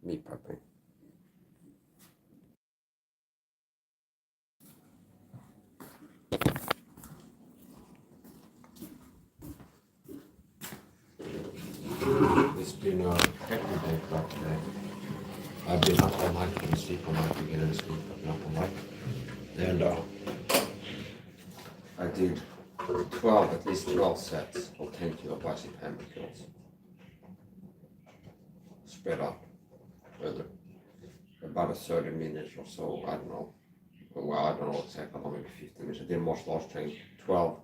meat prepping. It's been a hectic day for today. I've been up all night, couldn't sleep all night, beginning to sleep, but not all night. And I did at least 12 sets of 10 kilo bicep hammer curls. Spread out further. About a 30 minutes or so, I don't know. Well, I don't know exactly, maybe 15 minutes. I did martial arts training, 12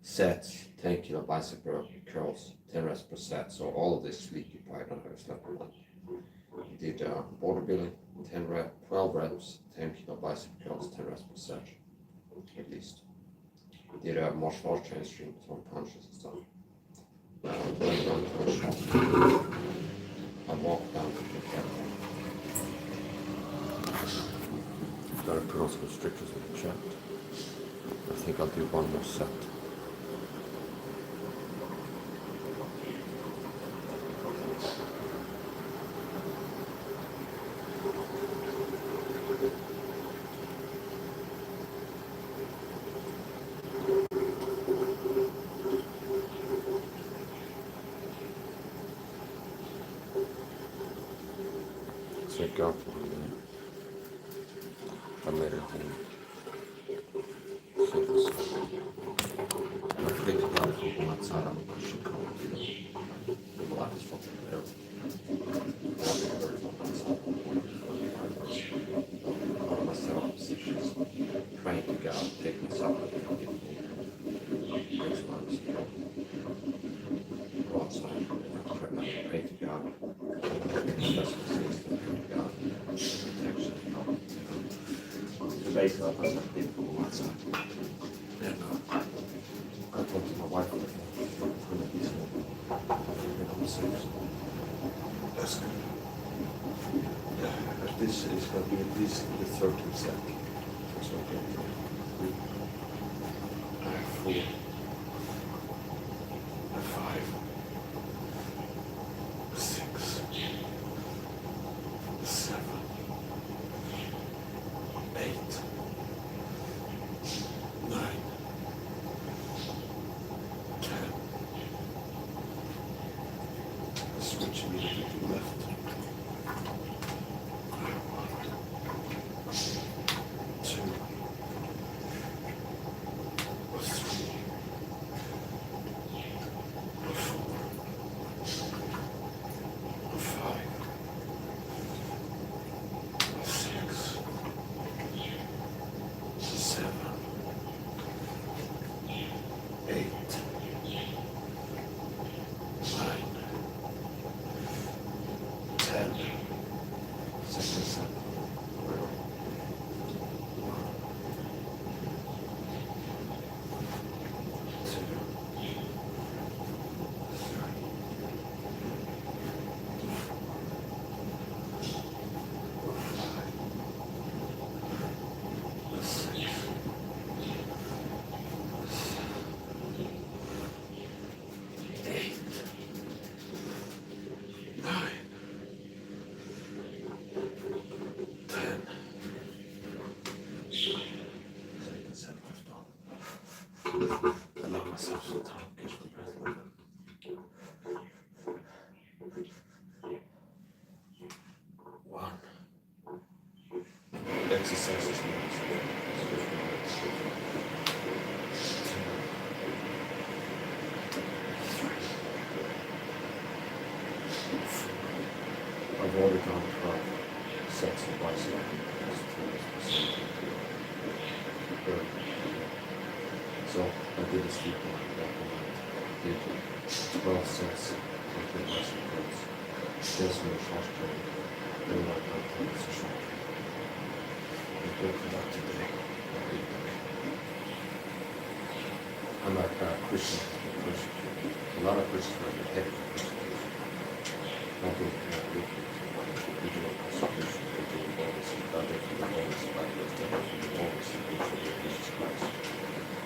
sets, 10 kilo bicep curls, 10 reps per set. So all of this sleepy I don't have slept on that. Did bodybuilding, 12 reps, 10 kilo bicep curls, 10 reps per set, at least. Did a martial arts training stream, throwing punches and stuff. I walked down to the camera. Gotta put on some restrictions in the chat. I think I'll do one more set. Check out I made it home. So this I think about it from outside. I'm not sure how to do it. The life is fucking there. All myself positions. Trying to get out, take myself out of the next one. Go outside. Pray to God. Basically, I was people go outside. And I talked to my wife on the phone. That's good. Yeah, this is going to be at least the 13th set. That's okay. I have 4. I have 5. 6. 7. 8. 9. 10. Switch immediately to the left. 2. 3. 4. 5. 6. 7. 8. 9. 10. Second set. 1. 2. I love myself so tight. Catch my breath a little bit. 1. Exercises next. 2. I've already done 12 sets of bicep. So I did a sleep one that night. Did 12 sets of the bicep curls. Did some short training. Then I got to short. I'm good for that today. I'm like a Christian persecuted. A lot of Christians are heavy persecution. Not doing digital persecution. They're doing all this. They're doing all this. They're doing all this. Jesus Christ.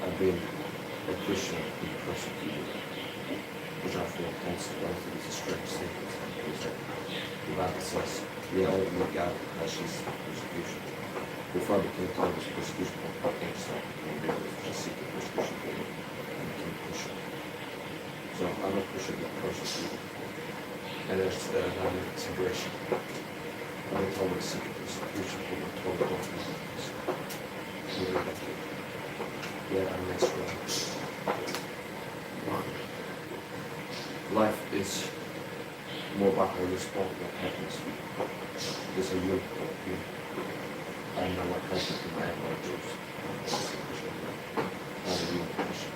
I've been a Christian being persecuted, which I feel also, I think it's a strange thing. It's like, if I Bandet says, yeah, oh my God, fascist persecution. Fortfarande kan jag ta det persecution på extra om det är för secret persecution på det. And can push it. So I'm not pushing the persecute. And there's another separation. I'm not talking secret persecution på det. I'm talking about yeah, I'm not sure. Life is more about how you respond to what happens to you. There's a real point here. I know what happens to my emotions. Not a real question.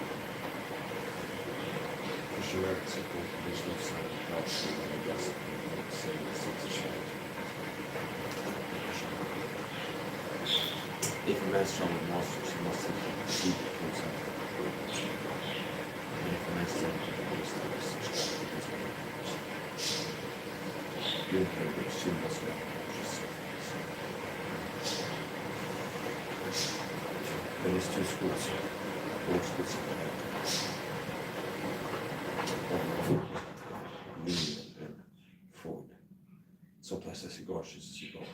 For sure, it's important. There's no sign of help. So I guess I'm saying this is a shame. If a man's strong with monsters, he must have received it himself. And if a man's strong with the most of us, you can be soon as well. Then there's two schools, both schools of Lenin and Freud. Sometimes a cigar is a cigar.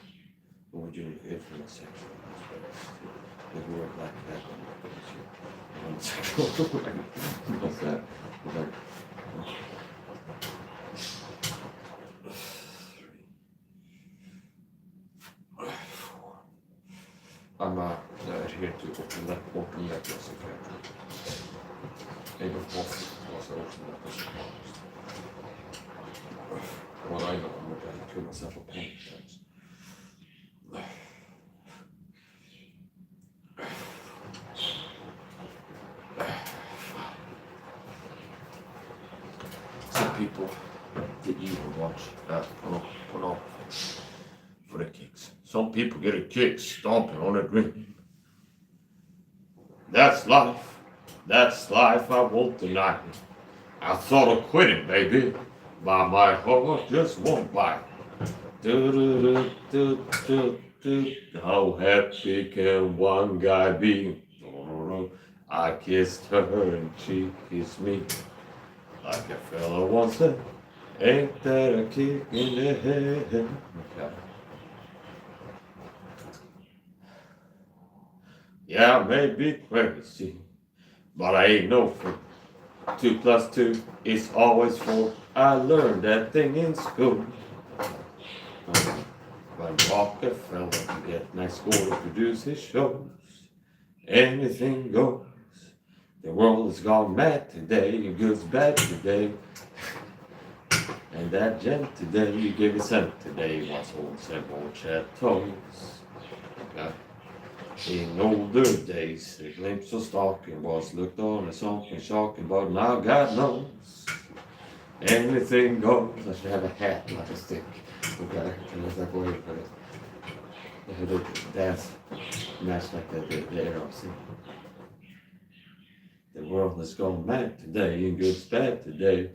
When we're doing it from a sexual aspect, the word like that on the sexual what's that? I'm here to open that psychiatry. Able Hoffman was open that psychiatrist. What I know, I'm going to kill myself for pain times. Some people that even watch pornography for the kicks. Some people get a kick stomping on a dream. That's life. That's life, I won't deny it. I thought of quitting, baby, but my heart just won't bite. How happy can one guy be? I kissed her and she kissed me. Like a fella once said, ain't that a kick in the head? Okay. Yeah, I may be crazy, but I ain't no fool. 2 + 2 is always 4. I learned that thing in school. When Rockefeller can get next door to produce his shows, anything goes. The world has gone mad today, good's bad today. And that gent today, you give a cent today, was on several chateaus. Okay. In older days, a glimpse of stalking was looked on as something shocking, but now God knows, anything goes. I should have a hat, not a stick. Okay, unless I go in for it. They had a dance match like the era of sin. The world has gone mad today, and good's bad today.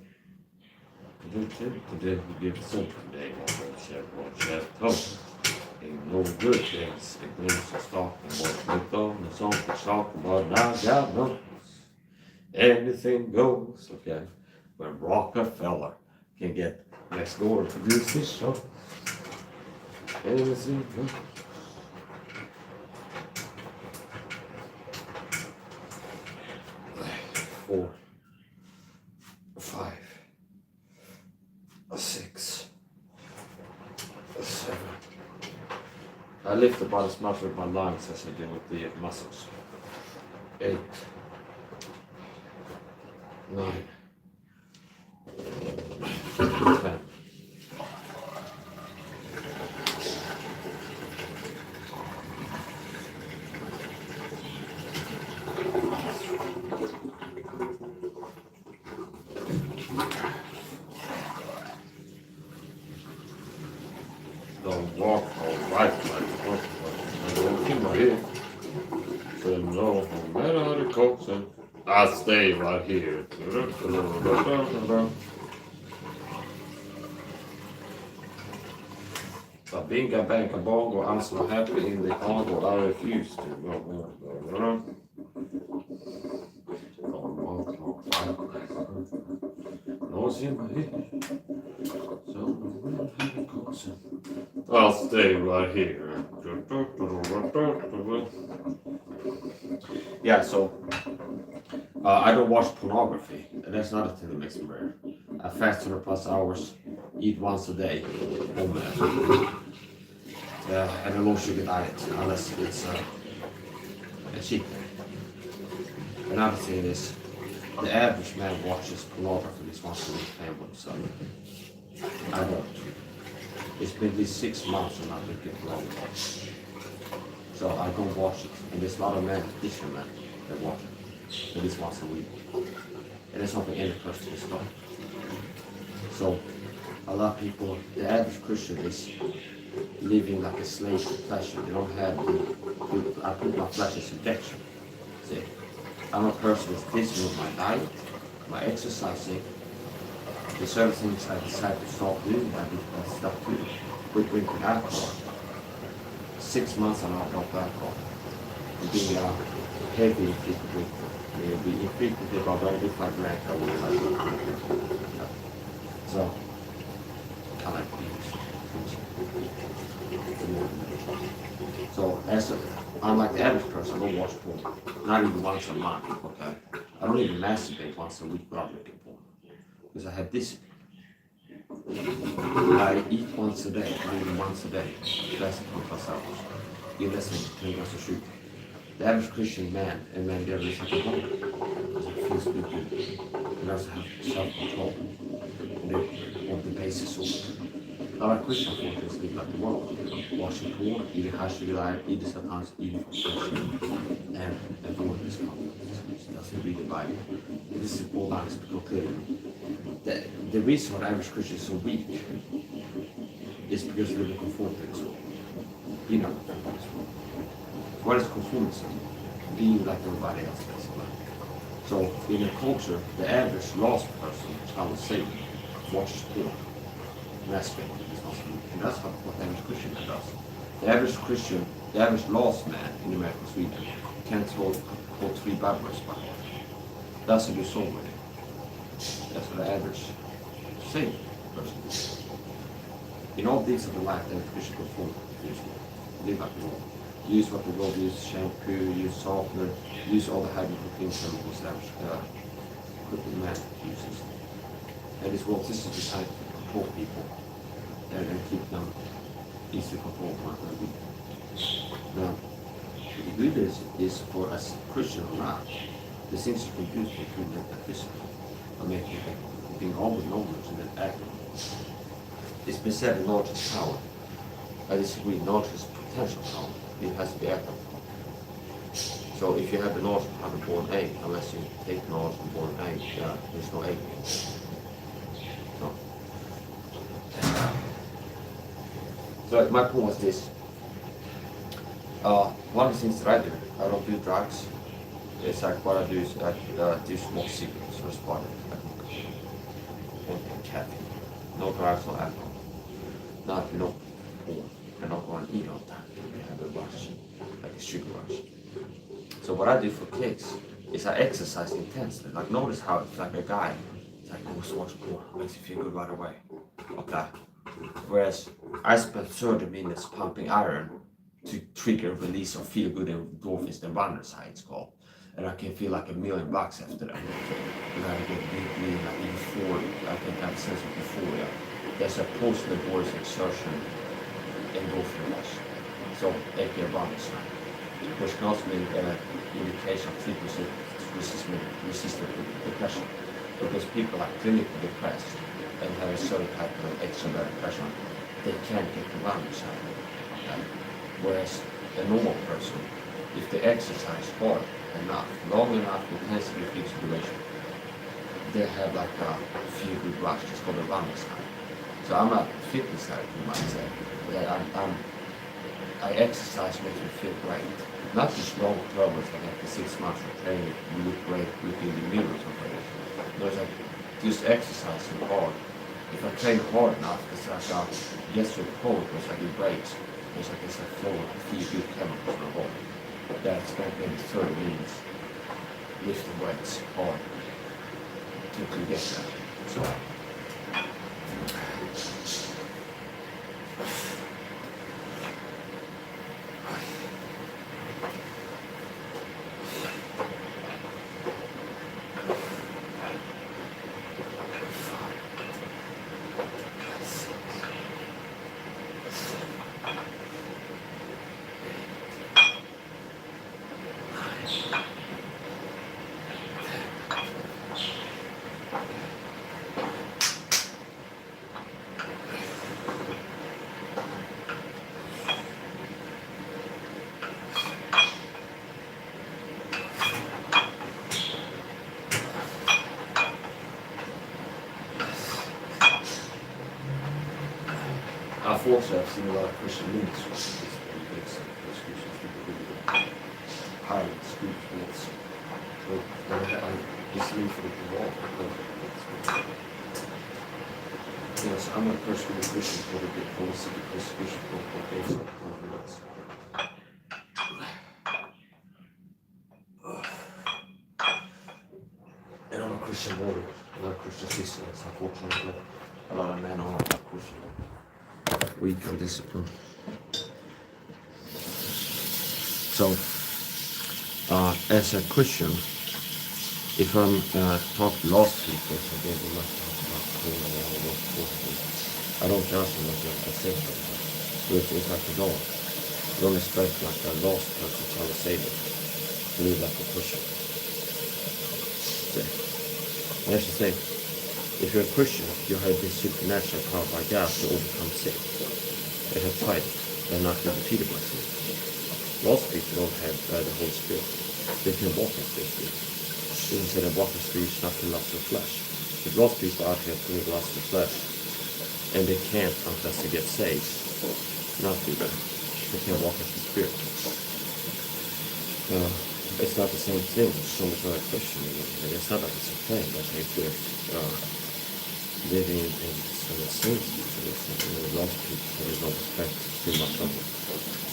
Today, we give some today, one chateau. Ain't no good things, a glimpse of stalking was looked on the song for talking, but now God knows, anything goes. Okay, when Rockefeller can get next door to produce his show, anything goes. Four, 5, 6, 7. I lift about as much with my lungs as I do with the muscles. 8, 9, 10. Don't walk all right like I don't keep my head. So no matter the coats and I stay right here. Babinga banka bongo, I'm so happy in the Congo, I refuse to. Nose in my head. I'll stay right here. Yeah, so I don't watch pornography. That's another thing that makes me rare. I fast 100+ hours, eat once a day, and a low sugar diet, unless it's a cheat day. Another thing is, the average man watches pornography at least once a week, so I don't. It's been at least 6 months and I've been getting pornography. So I don't watch it. And there's a lot of men, Christian men, that watch it at least once a week. And it's something any person can stop. So a lot of people, the average Christian is living like a slave to pleasure. They don't have I put my flesh in subjection. See, I'm a person that's busy with my diet, my exercising. There's certain things I decide to stop doing. I stop to quit drinking alcohol. 6 months I'm not dropped alcohol. Being a heavy infrequent drinker. Be infrequently about every 5 grams I will like. So I like these. So unlike the average person, I don't watch porn. Not even once a month, okay? I don't even masturbate once a week without looking porn. Because I have discipline. I eat once a day, not even once a day, less than 20+ hours. Eat less than 10 grams of sugar. The average Christian man and man there is like a home. Because it feels good. They also have self-control. And they want the basis of our Christian focus live like the world. Watching porn, eating high sugar diet, eating sometimes eating from pleasure, and avoid this conflict. Doesn't read the Bible. This is all honest because clearly. The reason why the average Christian is so weak is because they're living conformity to this world. Being not conformity to this world. What is conformism? Being like everybody else, basically. So in a culture, the average lost person, I would say, watches porn, masturbating, and that's what the average Christian does. The average Christian, the average lost man in America, Sweden, can't hold 3 Bible verses by heart. That's what you saw with it. That's what the average saved person does. In all things of the life, the average Christian conform to this world. Live like the world. Use what the world uses, shampoo, use softener, use all the hydrogen chemicals that the man uses. And this world, this is designed to control people and keep them easily controlled by the weak. Now, the good is for us Christian or not, the things you can do to make that physical, or making it being all with knowledge and then acting. It's been said that knowledge is power. I disagree, knowledge is potential power. It has to be active. So if you have the knowledge of how to born egg, unless you take knowledge of born egg, there's no egg. So my point was this. One of the things that I do, I don't do drugs. It's like what I do is I do smoke cigarettes or spotted and caffeine. No drugs, no alcohol. Not porn. I'm not going to eat all the time. I have a rush, like a sugar rush. So what I do for kicks is I exercise intensely. Like notice how it's like a guy, it's like, oh, so much porn, makes you feel good right away. Okay. Whereas I spend 30 minutes pumping iron to trigger release of feel good endorphins, the runner's high it's called. And I can feel like $1 million after that. And I get deeply like euphoria. I can have a sense of euphoria. There's a post-laborious exertion endorphin rush. So aka runner's high. Which can also be an indication of treatment resistant depression. Because people are clinically depressed and have a certain type of extrovert depression, they can't get the runner's high. Okay? Whereas a normal person, if they exercise hard enough, long enough, intensely fixed duration, they have like a feel good rush. It's called a runner's high. So I'm not fitness addict, you might say. I exercise makes me feel great. Not just long term, it's like after 6 months of training, you look great, look in the mirror or something. No, it's like just exercising hard. If I train hard enough, it's like yes, your core was like it breaks. It's like it's a flow of feel good chemicals in the body. That's going to maybe 30 minutes lifting weights hard to get that. So Unfortunately, I've seen a lot of Christian ministers highly spiritual. So I just leave it to walk. Yes, I'm a personal Christian for the big policy because Christian for also confidence. And I'm a Christian warrior, a lot of Christian sisters, unfortunately. A lot of men are not Christian. Weak for discipline. So, as a Christian, if I'm talking to lost people, so they will not talk about pain and all those things. I don't judge them like I say something. It's like a dog. You don't expect like a lost person trying to save it. Live like a Christian. I should say, if you're a Christian, you have this supernatural power by God to overcome sin. They have tried it. They're not been defeated by sin. Lost people don't have the Holy Spirit. They can walk in their spirit. Even say they walk in spirit, not to lust of flesh. If lost people out here doing lust of flesh, and they can't unless they get saved, not do that. They can't walk in the spirit. It's not the same thing. Someone's not a Christian, and it's not like it's a thing that they could living in some saints people, lost people, they don't expect too much of them.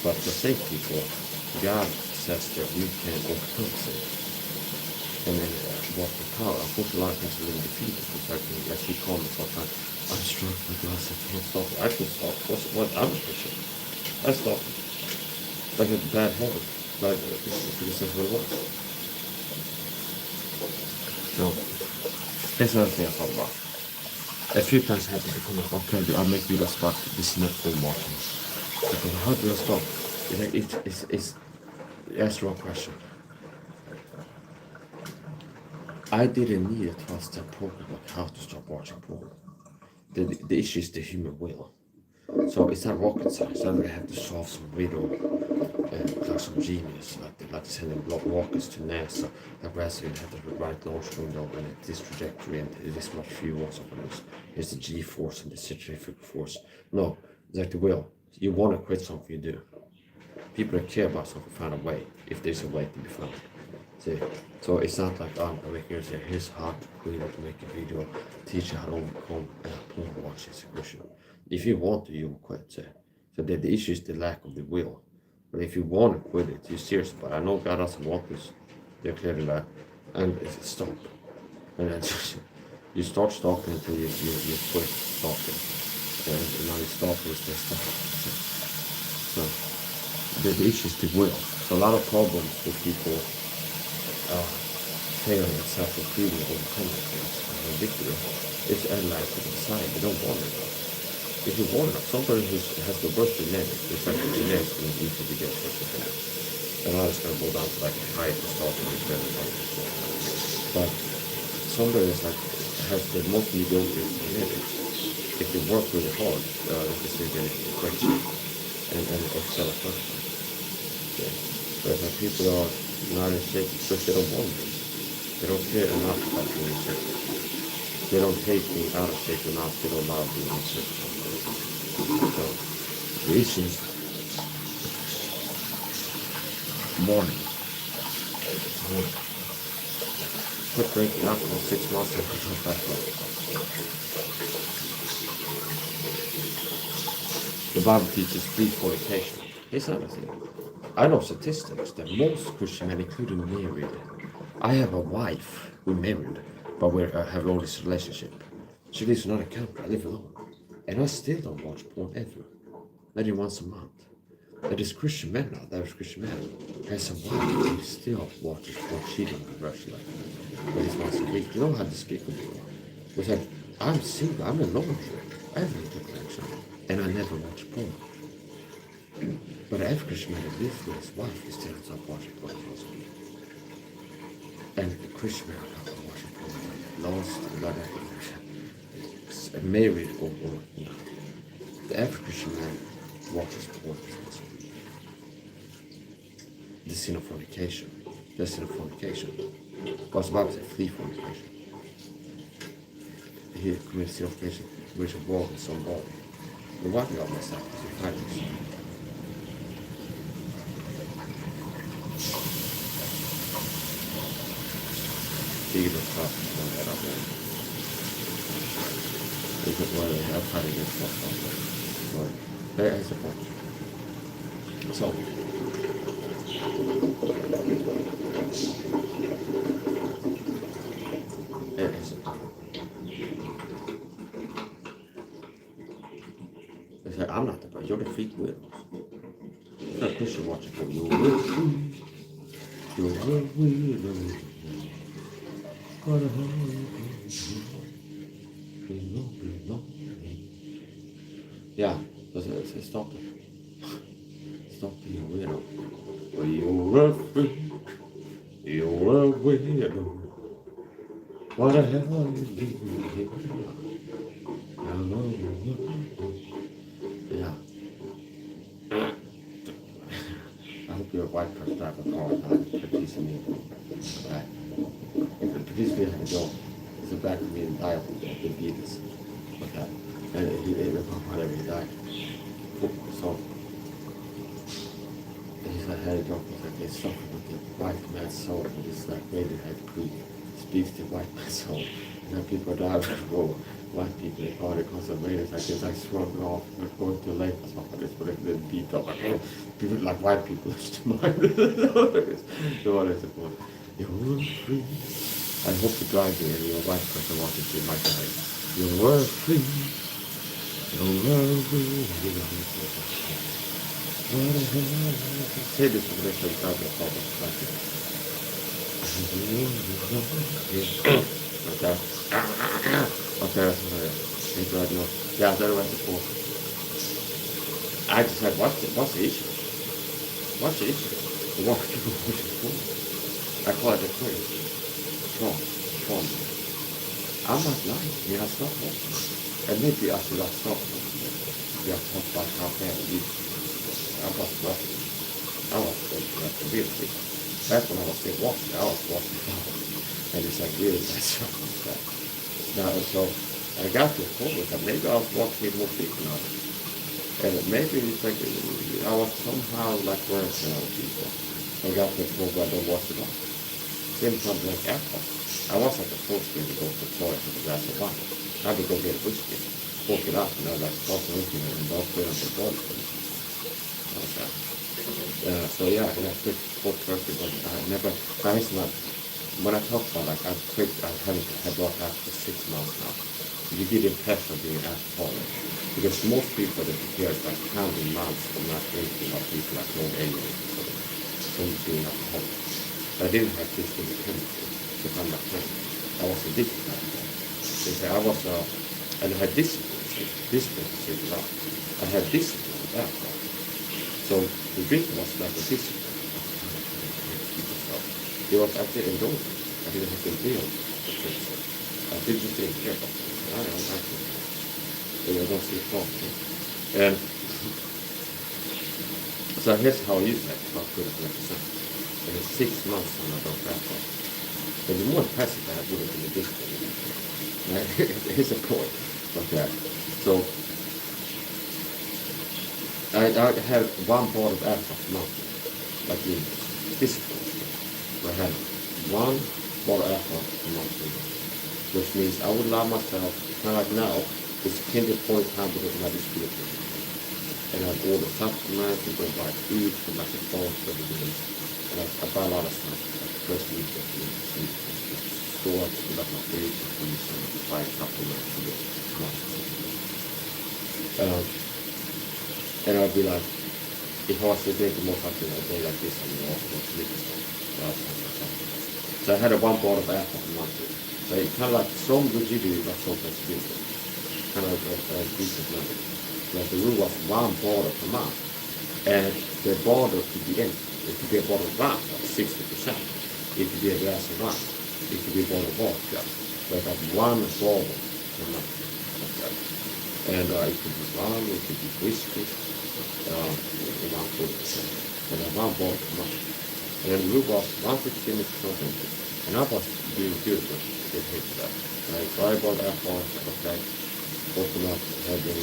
But for saved people, God says that you can overcome sin. And then walk in power. Unfortunately, a lot of people are defeated. It's like, as he comments all the time, I'm struggling with this, I can't stop it. I can stop. What? I'm a Christian. I stop it. Like a bad habit. Like, because that's what it was. So, that's another thing I thought about. A few times I had to become like, okay, I make videos about this not full watching. Okay, how do I stop? It's that's the wrong question. I didn't need a 12-step program like how to stop watching porn. The issue is the human will. So it's not rocket science. I don't have to solve some riddle like some genius, like sending rockets to NASA. Like rather you have the right launch window and this trajectory and this much fuel or something else. Here's the G force and the centrifugal force. No, it's like the will. You want to quit something, you do. People that care about something find a way if there's a way to be found. See? So it's not like I'm making it say here's how to quit or to make a video, teach you how to overcome porn watching situation. If you want to, you will quit. See? So the issue is the lack of the will. But if you want to quit it, you're serious about it. I know God doesn't want this. You're clearly that. And stop. And then you start stalking until you quit stalking. And now you stop with the stuff. So the issue is the will. So a lot of problems with people failing at self-improving or overcoming things and victory is allied to the desire. They don't want it. If you want it, somebody who has the worst genetics, it's like the genetics being easy to get such a thing. And now it's going to go down to like high testosterone is better than before. But somebody that's like has the most mediocre genetics, if they work really hard, they can still get a great shape and excel at first. Yeah. Whereas like people are not in shape because they don't want it. They don't care enough about being in shape. They don't hate being out of shape enough, they don't love being in shape. So the issue is morning. Quit drinking alcohol 6 months and come back up. The Bible teaches free fornication. Here's another thing. I know statistics that most Christian men, including me, really. I have a wife, we're married, but we have long distance relationship. She lives in another country, I live alone. And I still don't watch porn ever. Maybe once a month. That is Christian men now, that is Christian men. Has a wife, he still watches porn, she don't converse like but it's once a week. You know how despicable you are. It's like, I'm single, I'm alone here. I have no connection. And I never watch porn. But every Christian man that lives with his wife, he still ends up watching porn once a week. And the Christian man are not watching porn, lost, like married or you know. The average Christian man watches porn once a week. The sin of fornication. The sin of fornication. God's Bible says flee fornication. He commits sin of fornication, which involves some body. Nu var jag med sagt, så faktiskt. Tiedostaa on eräinen. Eikö tuo ole ihan parikin kohtaa? Ei se pois. So. Ei se. They say, I'm not the boss, you're the freak with us. So of course you watch it for you. You're a weirdo. What a yeah, stop it. Stop being a weirdo. Well, you're a freak. You're a weirdo. What the hell are you doing here? Yeah. I hope your wife comes back with all the time. Produce me. Right. Produce me like a dog. It's a back to me and die of the beaters. Okay. And he ate the whatever he died. So he's like had a dog, he's like they suffer with the white man's soul, and it's like Radiohead Creek speaks to white man's soul. And then people die before white people, they call it conservators, like it's like shrugging off, they're going to lake or something, it's but they're beat up, like, oh, people like white people used to mind. So what is it for? You're free. I hope you drive here and your white person watches you my guy. You're free. You're free. Say this for the rest of the time, I'll call it like this. Okay. Okay, that's what it is. Yeah, that was before. I just said, what's the issue? What's the issue? The one people pushing forward. I call it a craze. Trump. I'm not lying. We have stopped watching. And maybe I should have stopped watching. We have talked about how bad it is. I was watching. I was like the real thing. Back when I was still watching, I was watching flowers. And it's like really bad stuff like that. Now, so I got to a point with that. Maybe I was watching more people now. And maybe it's like I was somehow like worse than other people. I got to a point where I don't watch it all. Same time like alcohol. I was at the first thing to go to the toilet with a glass of wine. I would go get a whiskey, fork it up, and I was like, stop drinking it, and don't put it on the toilet. So yeah, and I quit cold turkey, but I never, guys, not, when I talk about like I quit, I brought that for 6 months now. You get the impression of being alcoholic. Because most people that you hear is like counting months of not drinking are people like no aliens from being alcoholic. I didn't have this independence to come back home. I was addicted to alcohol. They say I was, and I had discipline to sit around. I had discipline with alcohol. So the drinking was like a discipline. It was actually enjoyable. I didn't have to deal with it. I did just didn't care about it. I don't like it. I don't see it. And so here's how I use that. Not good at 100%. And it's 6 months on I don't alcohol. But the more impressive I would have been a discipline. Right? Here's a point. Okay. So I had 1 bottle of alcohol per month. Like in discipline. I had 1 bottle of alcohol per month. Which means I would allow myself, kind of like now, it's kindred point time because of my disability. And I'd order supplements, and go buy food from like the phone for the days. And I buy a lot of stuff, like first week of the store, to like my fridge, and buy supplements for the and I'd be like, if I was to drink more something a day like this, I mean, also want to live so I had a 1 bottle of alcohol a month. So it kind of like some rigidity was so flexibility. Kind of like a decent number. Like the rule was 1 bottle per month. And the bottle could be empty. It could be a bottle of wine, like 60%. It could be a glass of wine. It could be a bottle of vodka. Like 1 bottle per month. Okay. And it could be wine, it could be whiskey, around 40%. But 1 bottle per month. And then the rule was 115 is something. And I was doing good with it. It hit that. Right? So I bought alcohol, okay, open up, had a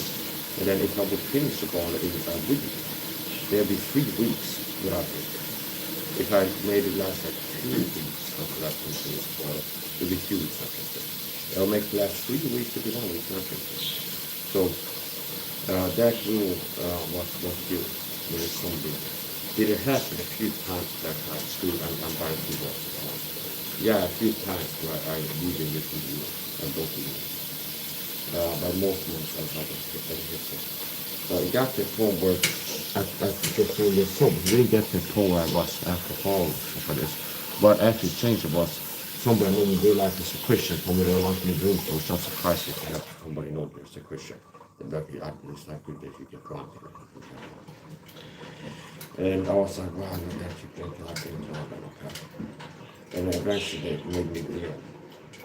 And then if I would finish the bottle in a week, there'd be 3 weeks without drinking. If I made it last like 2 weeks after that continuous bottle, it'd be 2 weeks not drinking. It'll make the last 3 weeks to be 1 week not drinking. So that rule was good when it's something. Did it happen a few times that I stood and buying 2 bottles? Yeah, a few times where I really listen to you and don't do it. But most months I thought it hit it. So it got to the point where at 15 years old, really got to the point where I was alcoholic for this. But actually changed it was somebody I didn't realize as a Christian told me they want me to drink, so it's not surprising to have somebody know there's a Christian. It's not good that you get drunk. And I was like, wow, I don't actually drink it, I think okay. And then eventually they made me real.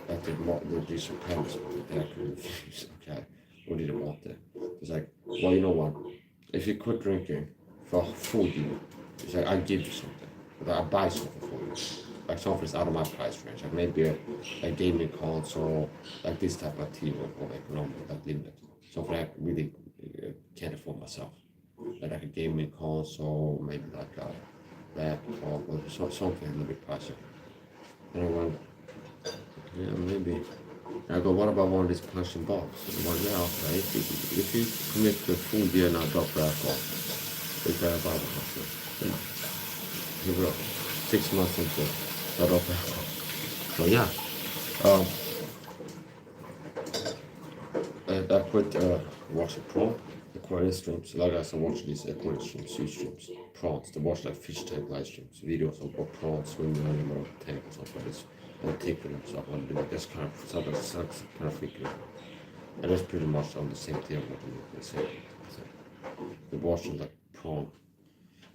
That they do some penance with it. I couldn't refuse, okay. What did I want there? It's like, well, you know what? If you quit drinking for a full year, it's like, I give you something. Like, I buy something for you. Like something that's out of my price range. Like maybe a gaming console, like this type of TV or economic, like limit. Something I really can't afford myself. Like a gaming console, maybe like a laptop or something a little bit pricey. And I went, yeah, maybe. I go, what about one of these punching balls? And I went, yeah, okay. If you commit to a full year and I drop the alcohol, it's a Bible question. Here we go. 6 months into it, I drop the alcohol. So yeah. I quit watching prawn, aquarium streams. A lot of guys are watching these aquarium streams, sea streams, prawns. They watch like fish tank live streams, videos of prawns swimming around in the tank or something like this, and taking them stuff and doing this kind of sometimes kind of freaking out. And that's pretty much on the same thing what they say. They're watching like prawn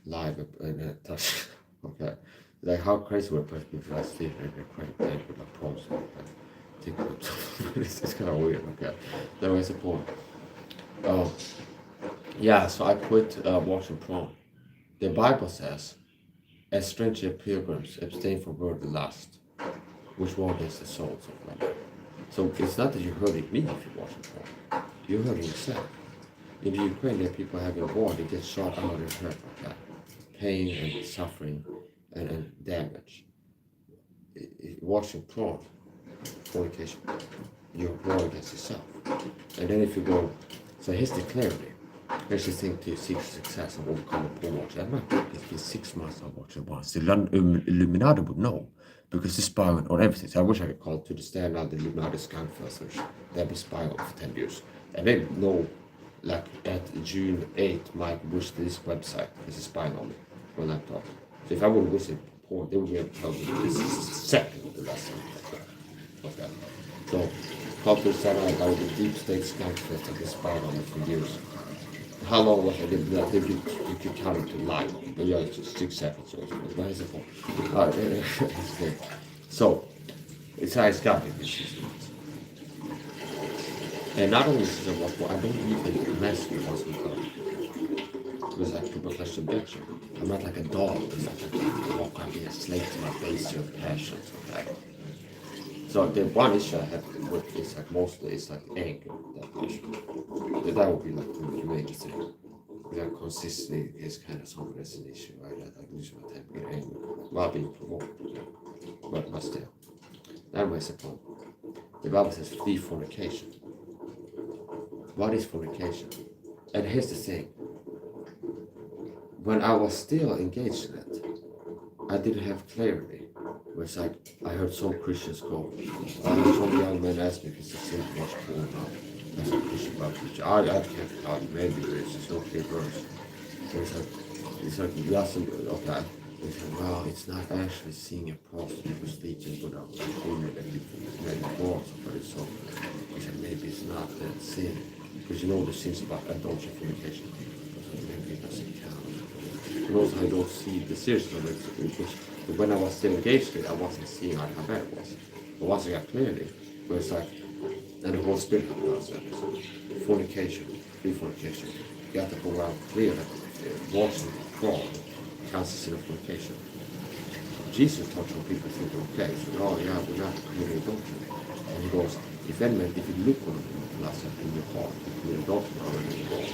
live and touch. Okay, like how crazy would a person be if I sleep in a aquarium tank with like prawns? It's kind of weird, okay. That was the point. Yeah, so I quit watching prawn. The Bible says, as stranger pilgrims, abstain from worldly lust, which war against the soul, something like that. So it's not that you're hurting me if you're watching prawn. You're hurting yourself. In the Ukraine, there are people having war, they get shot out and hurt, okay. Pain and suffering and damage. Watching prawn, fornication, you're war against yourself. And then if you go, so here's the clarity. Here's the thing to seek success and overcome the poor watch. That might be 6 months of watching once. The Illuminati would know because they spy on everything. So I wish I could call to the stand now the Illuminati skunk research. They've been spying on for 10 years. And they know, like at June 8th, Mike wished this website is spying on me for a laptop. So if I would visit porn, they would be able to tell me this is the second the last time. Okay. So, Popular Satellite out of the deep state skunk fest have been spying on me for years. How long was it? You could count it to life. But yeah, it's just 6 seconds or something. What is it for? So, it's how it's got me this season. And not only is it what I don't even mess with what's because because I put my subjection. I'm not like a dog. It's like I walk around being a slave to my basic passions, okay? So the one issue I have with is like mostly it's like anger, that passion. That would be like the major thing. That consistently is kind of something that's an issue, right? I lose my temper, get angry while being provoked. But still. That was the point. The Bible says flee fornication. What is fornication? And here's the thing. When I was still engaged in it, I didn't have clarity. It's like I heard some Christians go, some young men asked me if it's a sin to watch porn now. That's a Christian Bible preacher. I can't tell you, maybe there's just no clear verse. So it's like you ask them, okay. They said, well, it's not actually seeing a prostitute who's sleeping with a woman that you maybe bought, but it's so. He said, maybe it's not that sin. Because you know the sins about adultery and fornication. So maybe it doesn't count. And also I don't see the seriousness of it because when I was still engaged with it, I wasn't seeing how bad it was. But once I got clarity, it was like, and the whole spirit of God fornication, free fornication. You have to go around clear that watching fraud counts as sin of fornication. Jesus touched on people thinking, okay, so oh yeah, we're not committing adultery. And he goes, if you look on a lust in your heart, you commit adultery already wrong.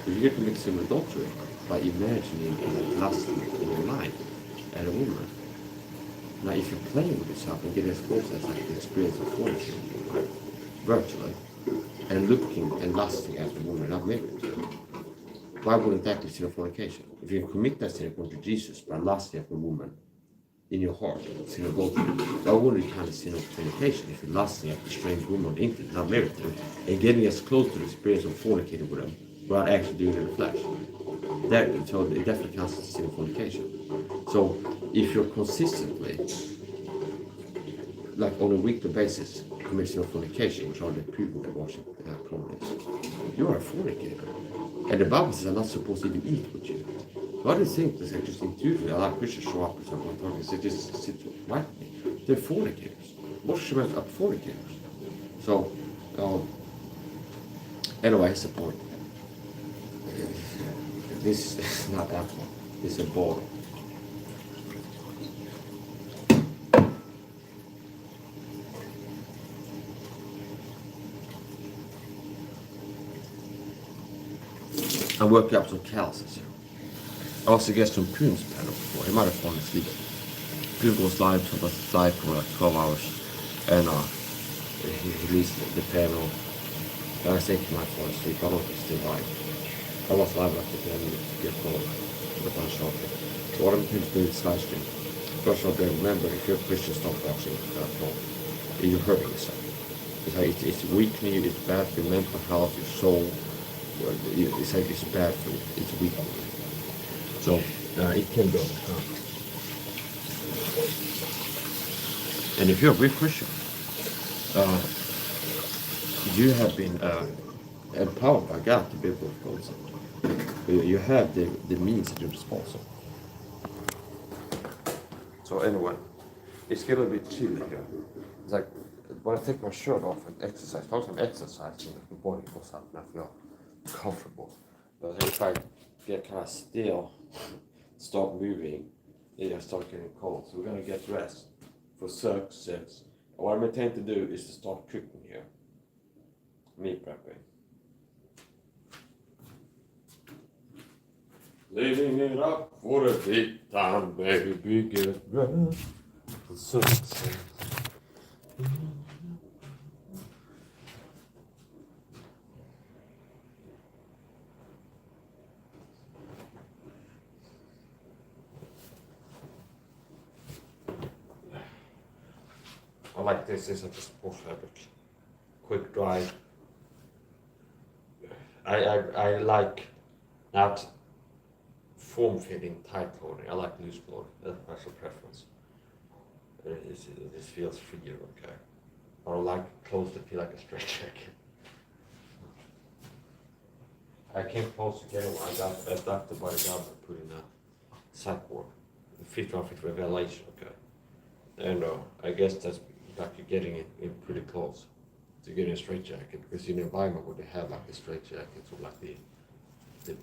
If you commit sexual adultery by imagining and lusting in your mind at a woman. Now, if you're playing with yourself and getting exposed as like the experience of fornicating, right, virtually, and looking and lusting after a woman not married to, why wouldn't that be sin of fornication? If you commit that sin according to Jesus by lusting after a woman in your heart, sin of adultery, why wouldn't it kind of sin of fornication if you're lusting after a strange woman intimate, not married to, and getting as close to the experience of fornicating with them without actually doing it in the flesh? So it definitely counts as sin of fornication. So if you're consistently, like on a weekly basis, committing fornication, which are the people that watch communists, you are a fornicator. And the Bible says I'm not supposed to even eat with you. So I didn't think this, I just intuitively, a lot of Christians show up and start talking and say, just sit right with me. They're fornicators. Most Shemets are fornicators. So, anyway, that's the point. This is not alcohol. This is a bottle. I'm working up some calluses here. I also get some Prince pedal before. He might have fallen asleep. Prince goes live, so that's live for like 12 hours. And he released the panel. And I think he might fall asleep. I don't know if he's still live. I was live like the 10 minutes to get called. But I'm shortly. So what I'm going to do is live stream. First of all, remember, if you're a Christian, stop watching that phone. You're hurting yourself. It's weakening you, it's bad for your mental health, your soul. It's like it's bad for you, it's weakening you. So it can go. And if you're a real Christian, you have been empowered by God to be able to go something. You have the means at your disposal. So anyway, it's getting a bit chilly here. It's like when I take my shirt off and exercise, sometimes I'm exercising, the body goes up and I feel comfortable. But if I get kind of still, start moving, then I start getting cold. So we're gonna get dressed for 6. And what I'm intending to do is to start cooking here. Meal prepping. Living it up for the big time, baby, bygger ett bröd för success. I like this is like a sport fabric. Quick dry. I like not form-fitting tight clothing. I like loose clothing. That's my personal preference. This feels freer, okay. I don't like clothes that feel like a straight jacket. I came close to getting one. I got abducted by the government, put in a psych ward. Fit for evaluation, okay. And I guess that's like you're getting it in pretty close to getting a straight jacket, because in the environment where they have like the straight jackets or like the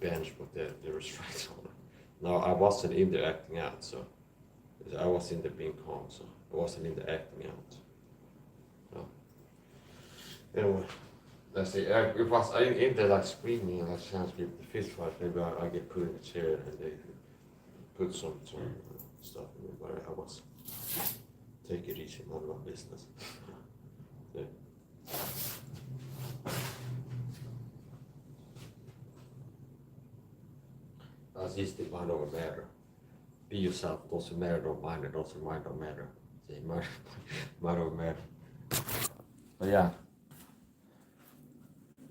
bench with the restraints on it. Now I wasn't in there acting out, so I was in there being calm, so I wasn't in there acting out. So anyway, let's see. If I was in there like screaming and like chance with the fist fight, maybe I get put in a chair and they put some stuff in me, but I was take it easy, none of my business. Yeah. That's just the mind over matter. Be yourself, doesn't matter, don't mind it, doesn't mind, don't matter. See, mind over matter. But yeah.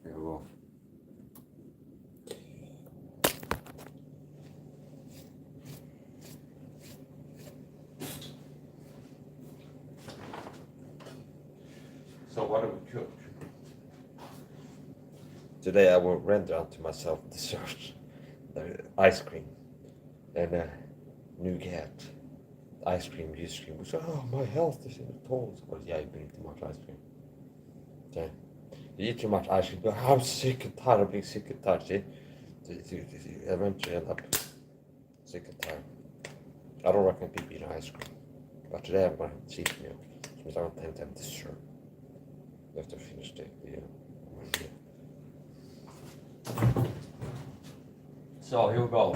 Yeah, well. So what do we cook? Today I will render unto myself dessert, ice cream, and nougat, ice cream, juice cream. So, oh, my health is in the toes. Well, yeah, you've been eating too much ice cream. Okay. You eat too much ice cream, but I'm sick and tired of being sick and tired. See? You eventually end up sick and tired. I don't recommend people eating ice cream. But today I'm going to have cheat milk, which means I don't tend to have dessert. have to finish the So here we go.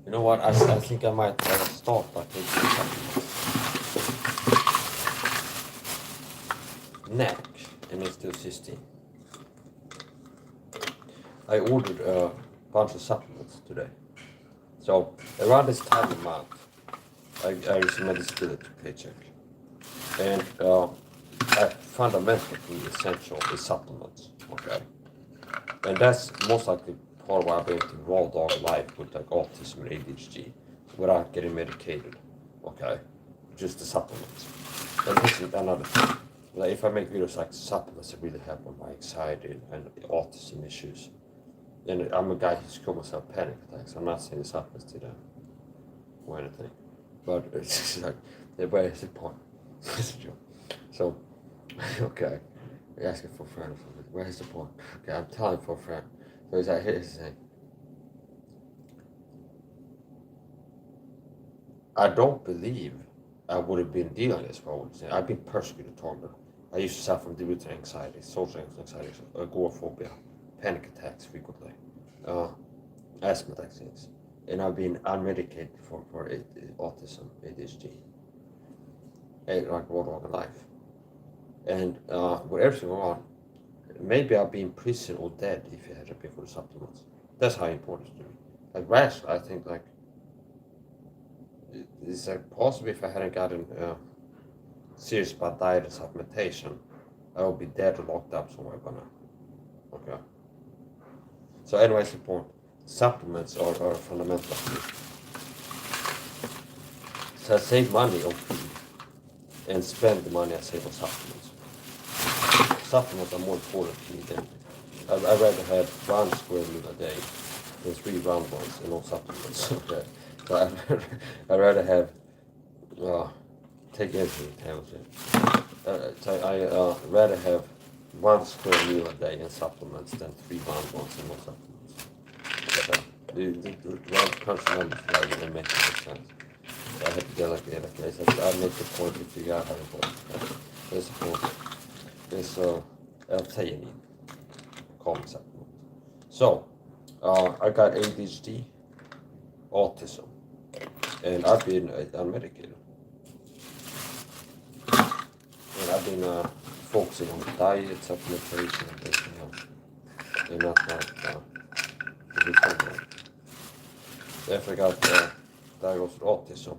You know what? I think I might start by taking neck MS216. I ordered a bunch of supplements today. So around this time of month, I receive my disability paycheck, and fundamentally essential is supplements. Okay, and that's most likely part of why I've been able to raw dog life with like autism and ADHD without getting medicated. Okay, just the supplements. And here's another thing. Like if I make videos like supplements that really help on my anxiety and autism issues, and I'm a guy who's called myself panic attacks. I'm not saying this happens to them or anything, but it's just like, where's the point? It's a joke. So, okay, you're asking for a friend or something. Where's the point? Okay, I'm telling for a friend. So he's like, here's the thing. I don't believe I would have been dealing this for I've been persecuted, tortured. I used to suffer from debilitating anxiety, social anxiety, agoraphobia, panic attacks frequently, asthma attacks, and I've been unmedicated for autism, ADHD, and like all my life. And with everything going on, maybe I'd be in prison or dead if it hadn't been for the supplements. That's how important it is to me. Like rationally, I think like it's like possibly if I hadn't gotten serious about diet and supplementation, I would be dead or locked up somewhere by now. Okay. So anyways, the point. Supplements are fundamental. So I save money on food and spend the money I save on supplements. Supplements are more important to me than I'd rather have 1 square meal a day than 3 round ones and no supplements. Okay. So I'd rather have take everything tells it. So I rather have 1 square meal a day and supplements than 3 round ones and no supplements. The right country numbers didn't make any sense. So I had to get like the other case. I make the point to figure out how to work. There's the point. There's L-theanine, calming supplement. So I got ADHD, autism, and I've been unmedicated. And I've been focusing on diet, supplementation, and everything else. And not like the recovery. After I got diagnosed with autism,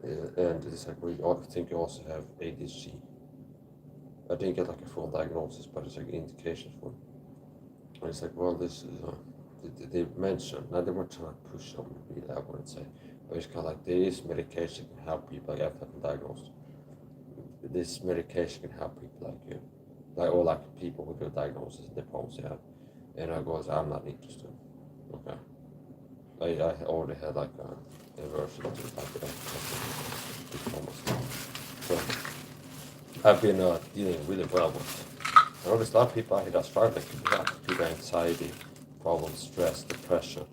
and it's like we think you also have ADHD. I didn't get like a full diagnosis, but it's like indications for it. And it's like, well, this is they mentioned. Now they weren't trying to push on me, I wouldn't say, but it's kind of like there is medication that can help people like after I've been diagnosed. This medication can help people like you, or like people with your diagnosis and the problems they have. And I goes, I'm not interested. Okay. I already had like a version of it, like so I've been dealing really well with. I noticed a lot of people out here that struggle with that, people anxiety, problems, stress, depression,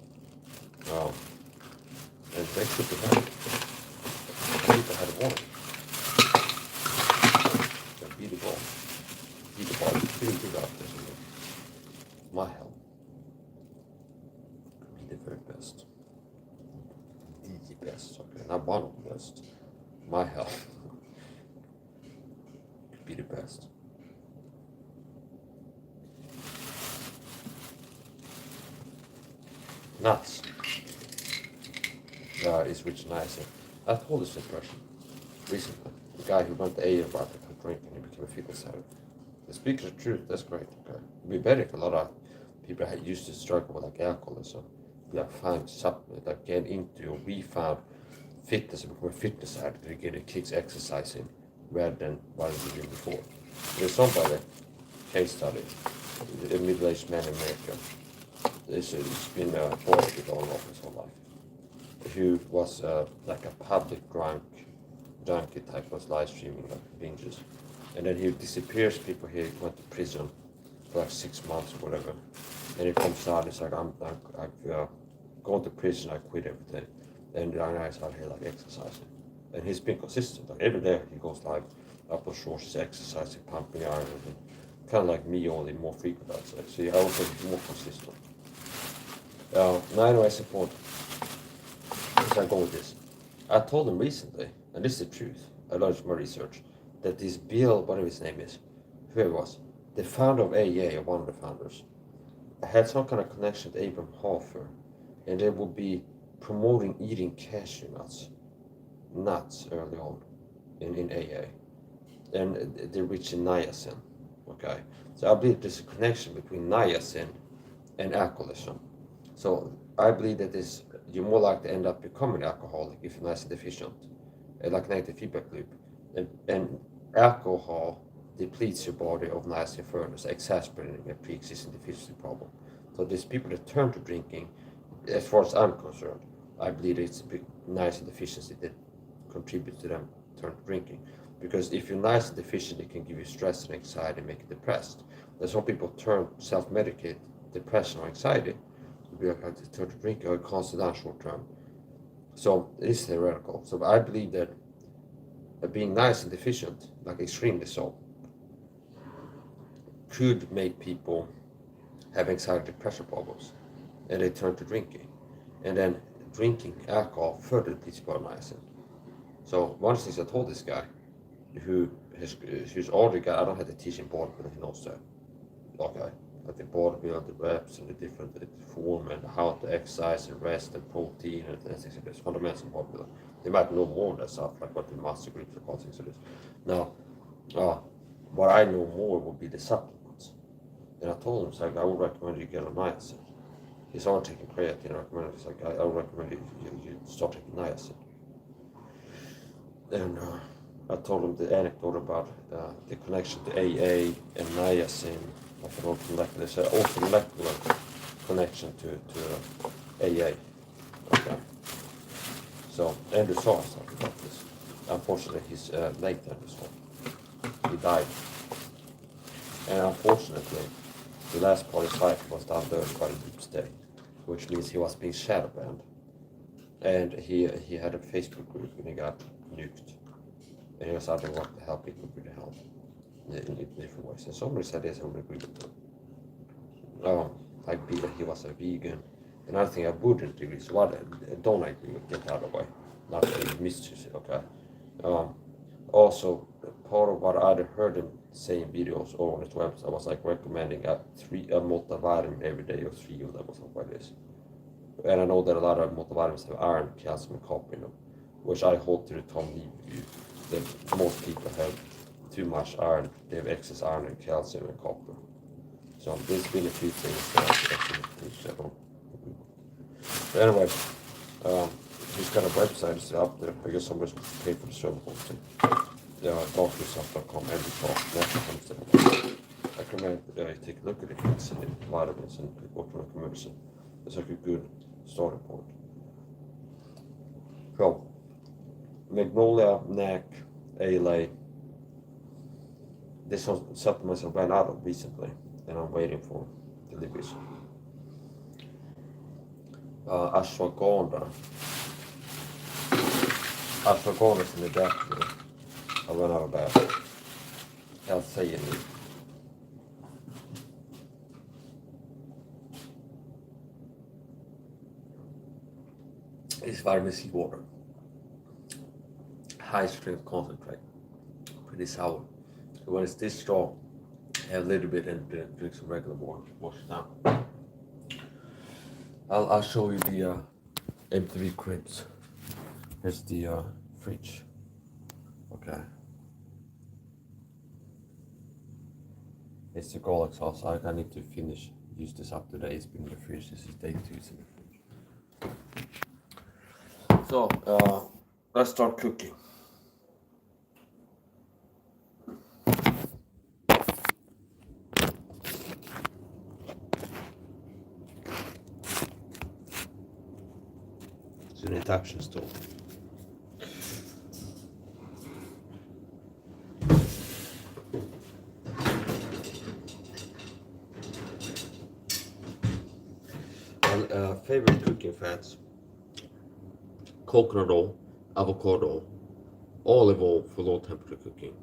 and they could be helped. People had a warning. Be the ball. Be the ball. Feel good out there. My health could be the very best. The best, okay. Not one of the best. My health could be the best. Nuts. Is Rich Nice. I told this impression recently. The guy who went to AA about the drinking and became a fitness addict. The speaks the truth, that's great. Okay. It'd be better if a lot of people had used to struggle with like alcoholism, like find something, like get into or we found fitness and become a fitness addict to get a kicks exercising rather than what they were doing before. There's somebody, case study, a middle-aged man in America. He's been a boy with on off his whole life, who was like a public junkie type, was live streaming like binges, and then he disappears. People here went to prison for like 6 months or whatever, and he comes out. He's like, I've gone to prison. I quit everything, and I'm out here like exercising, and he's been consistent. Like every day he goes live, upper shorts, exercising, pumping iron, and kind of like me, only more frequent, I'd say. So yeah, I would say more consistent. Now, anyways, important. So I go with this. I told him recently, and this is the truth, I learned from my research, that this Bill, whatever his name is, whoever it was, the founder of AA, or one of the founders, had some kind of connection to Abraham Hofer, and they would be promoting eating cashew nuts early on in AA. And they're rich in niacin, okay? So I believe there's a connection between niacin and alcoholism. So I believe that you're more likely to end up becoming alcoholic if you're niacin deficient, like negative feedback loop. And alcohol depletes your body of niacin further, exacerbating a pre-existing deficiency problem. So there's people that turn to drinking, as far as I'm concerned, I believe it's niacin deficiency that contributes to them turn to drinking. Because if you're niacin deficient, it can give you stress and anxiety and make you depressed. There's some people self-medicate depression or anxiety, we have to turn to drinking or constant down short term. So it is theoretical. So I believe that being niacin deficient, like extremely so, could make people have anxiety depression problems, and they turn to drinking, and then drinking alcohol further depletes your niacin. So one of the things I told this guy, who's already got, I don't have to teach him bodybuilding, but he knows that. Okay, like the bodybuilding, the reps, and the different form, and how to exercise and rest and protein and things like this. Fundamentals in bodybuilding. They might know more of that stuff, like what the muscle groups and all things like this. Now, what I know more would be the supplements. And I told him, it's like, I would recommend you get on niacin. He's already taking creatine, I recommend it. He's like, I would recommend you start taking niacin. And I told him the anecdote about the connection to AA and niacin, of an molecular, there's also molecular connection to AA. Okay. So Andrew saw something about this. Unfortunately, he's late, Andrew saw. He died. And unfortunately, the last part of his life was done by the deep state, which means he was being shadow banned. And he had a Facebook group when he got nuked. And he was out there working to help people with the help in different ways. And somebody said this, and I agree with them. Like he was a vegan. Another thing I wouldn't agree, so what I don't agree with, get out of the way. Not to misuse it, okay? Also, part of what I'd heard him say in videos or on his website was like recommending a multivitamin every day or 3 of them or something like this. And I know that a lot of multivitamins have iron, calcium, and copper in them, which I hold to the Tom Lee view that most people have too much iron. They have excess iron and calcium and copper. So there's been a few things that I actually don't agree with. But anyway, his kind of website is up there. I guess somebody's paid for the server hosting. Doctorstuff.com and the talk. I recommend you take a look at it and see vitamins and what kind of medicine. It's like a good starting point. So, Magnolia, NAC, ALA. This supplements I ran out of recently, and I'm waiting for deliveries. Ashwagandha. Ashwagandha is in the back here. I ran out of that. L-theanine. It's vitamin C water. High strength concentrate. Pretty sour. So when it's this strong, have a little bit and drink some regular water. Wash it down. I'll show you the MTV Cribs. Here's the fridge. Okay. It's the garlic sauce. I need to use this up today. It's been in the fridge. This is day 2. It's in the fridge. So let's start cooking. It's an induction stove. Favorite cooking fats: coconut oil, avocado oil, olive oil for low temperature cooking,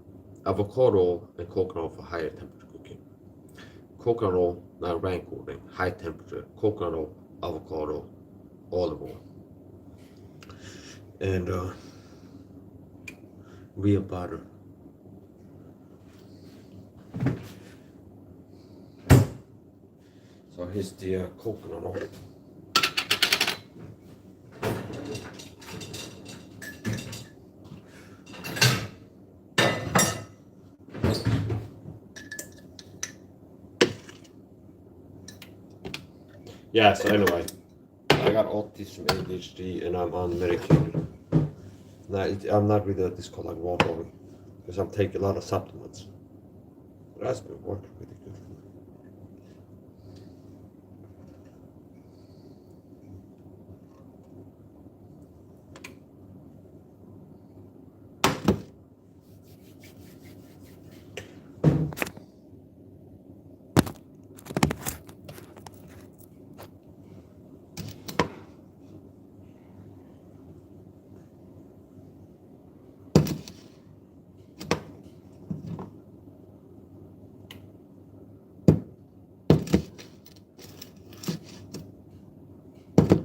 avocado and coconut oil for higher temperature cooking. Coconut oil, now rank ordering, high temperature, coconut oil, avocado, olive oil. And real butter. So here's the coconut oil. Yeah, so anyway, I got autism, ADHD, and I'm on medication. Now, I'm not really this called like raw dog because I'm taking a lot of supplements. But that's been working pretty good for me.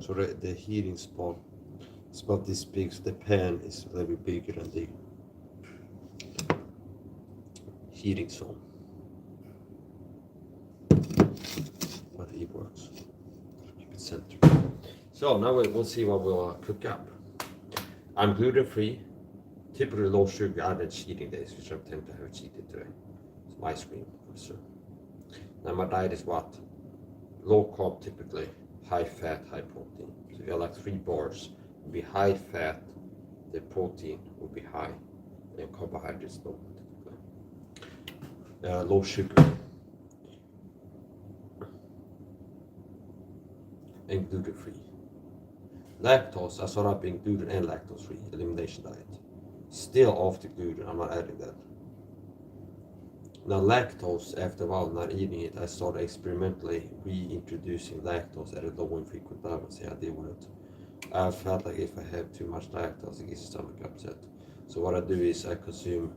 So the heating spot is about this big, so the pan is a little bit bigger than the heating zone. But it works. Keep it centered. So now we'll see what we'll cook up. I'm gluten free, typically low sugar other than cheating days, which I'm tempted to have cheated today. Some ice cream for sure. Now my diet is what? Low carb typically, high fat, high protein. So if you have like 3 bars, it would be high fat, the protein would be high, and carbohydrates low typically. Low sugar. And gluten free. Lactose, I started out being gluten and lactose free, elimination diet. Still off the gluten, I'm not adding that. Now lactose, after a while not eating it, I started experimentally reintroducing lactose at a low and frequent level and see how I deal with it. I felt like if I have too much lactose, it gets the stomach upset. So what I do is I consume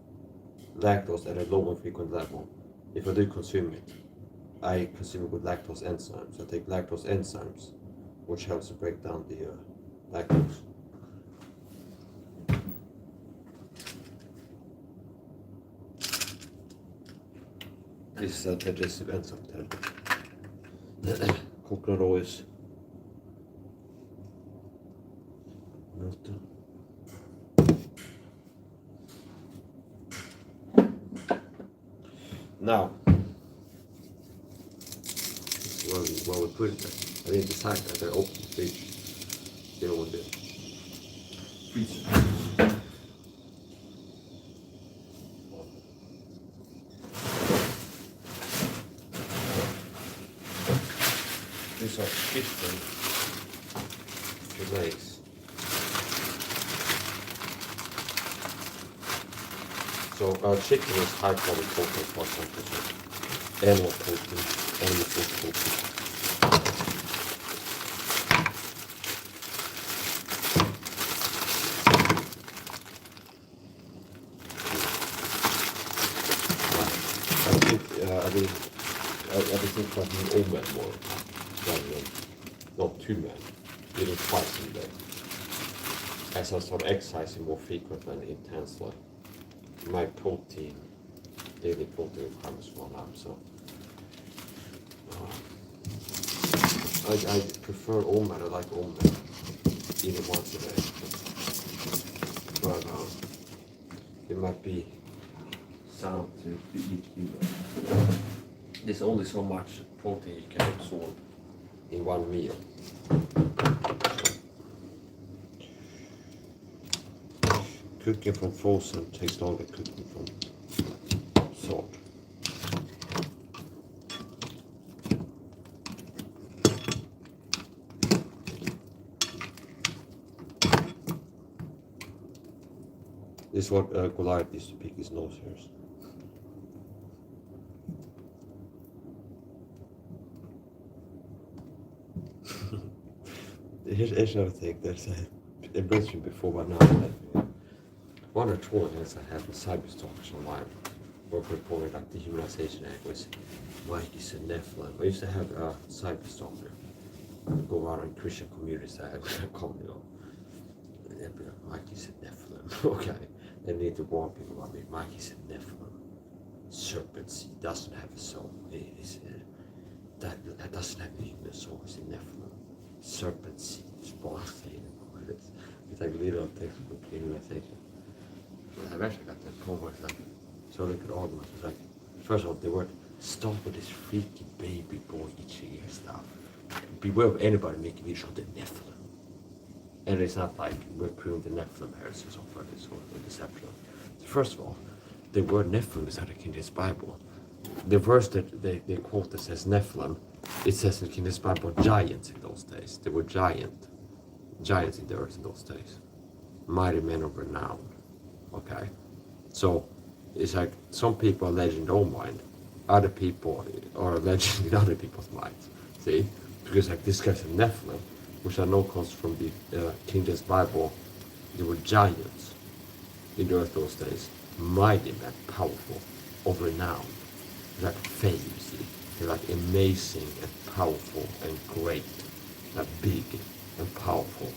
lactose at a low and frequent level. If I do consume it, I consume it with lactose enzymes. I take lactose enzymes, which helps to break down the lactose. This is a digestive enzyme therapy. Coconut oil is melted. Now, well, we put it there. I didn't decide that I opened the fridge. You know what it is. These are chicken fillets. So chicken is high quality protein, for example, so animal protein, animal food protein. I think about the old man more rather than not 2 men, even twice in a day. As I start exercising more frequently and intensely, my protein, daily protein requirements gone up. So I prefer omelette. I like omelette even once a day. But it might be sound to eat either. There's only so much protein you can absorb in one meal. Cooking from frozen takes longer than cooking from salt. This is what Goliath used to pick his nose hairs. Here's another thing. I mentioned before, but now I have one or two of things I have in cyber stocks online. were reporting like dehumanization act was Mikey's and Nephilim. I used to have a cyberstalker go around in Christian communities that have comedy on. And they'd be like, Mikey's and Nephilim. Okay. They need to warn people about me. Mikey's and Nephilim. Serpent seed doesn't have a soul. That doesn't have a human soul. It's a Nephilim. Serpent seed. It's like little textbook dehumanization. I've actually got that poem where it's like, so they could argue. It's like, first of all, they were stop with this freaky baby boy itchy ear stuff. Beware of anybody making you show the Nephilim. And it's not like we're proving the Nephilim heresy or something like this, or the deception. So first of all, the word Nephilim is not in King James Bible. The verse that they quote that says Nephilim, it says in King James Bible giants in those days. They were giants in the earth in those days. Mighty men of renown. Okay? So it's like some people are legend in their own mind, other people are a legend in other people's minds. See? Because like this guy's a Nephilim, which I know comes from the King James Bible. They were giants in the earth those days. Mighty men, powerful, of renown. Like fame, see? They're like amazing and powerful and great. Like big and powerful.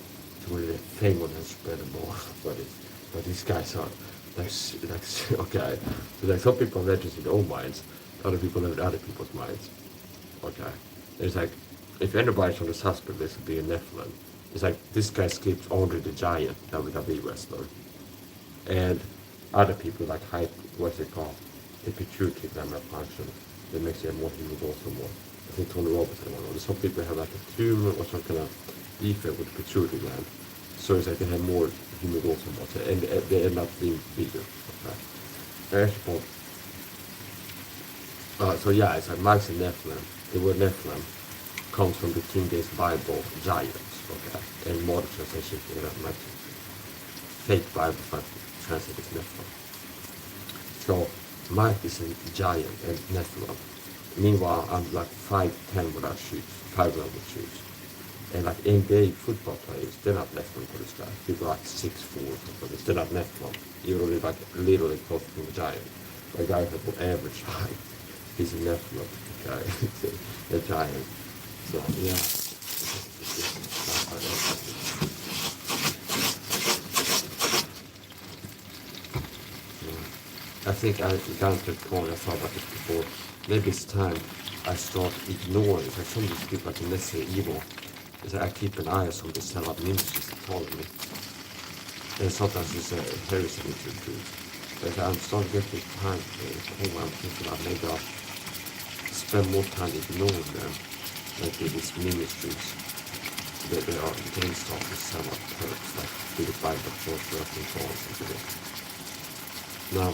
To where the fame would have spread more. But these guys are like okay. So like some people are legends in their own minds, other people live in other people's minds. Okay. It's like if anybody's on the suspect list of being Nephilim, it's like this guy skips Andre the Giant, WWE wrestler. And other people like hype, what's it called? The pituitary gland function that makes you have more hemoglobin more. I think Tony Robbins had one of those. Some people have like a tumor or some kind of defect with the pituitary gland. So it's like they have more hemoglobin and they end up being bigger. Okay. So yeah, it's like Mike's and Nephilim. The word Nephilim comes from the King James Bible giants. Okay. And modern translation, like fake Bible translate as Nephilim. So Mike is a giant and Nephilim. Meanwhile, I'm like 5'10" without shoes, 5'11" with shoes. And like NBA football players, they're not Nephilim for this guy. People like 6'4" or something. They're not Nephilim. Even though they're like literally close to being a giant. A guy has an average height. He's a Nephilim, okay? A giant. So yeah. I think I got to the point, I thought about this before, maybe it's time I start ignoring, like some of these people like let's say evil, is that I keep an eye on some of the sellout ministries that follow me. And sometimes it's a heresy to truth. But I'm starting to get this time I'm thinking about maybe I'll spend more time ignoring them, like these ministries. That they are against all the sellout perks, like through the Bible, Church, and so on and so forth. Now,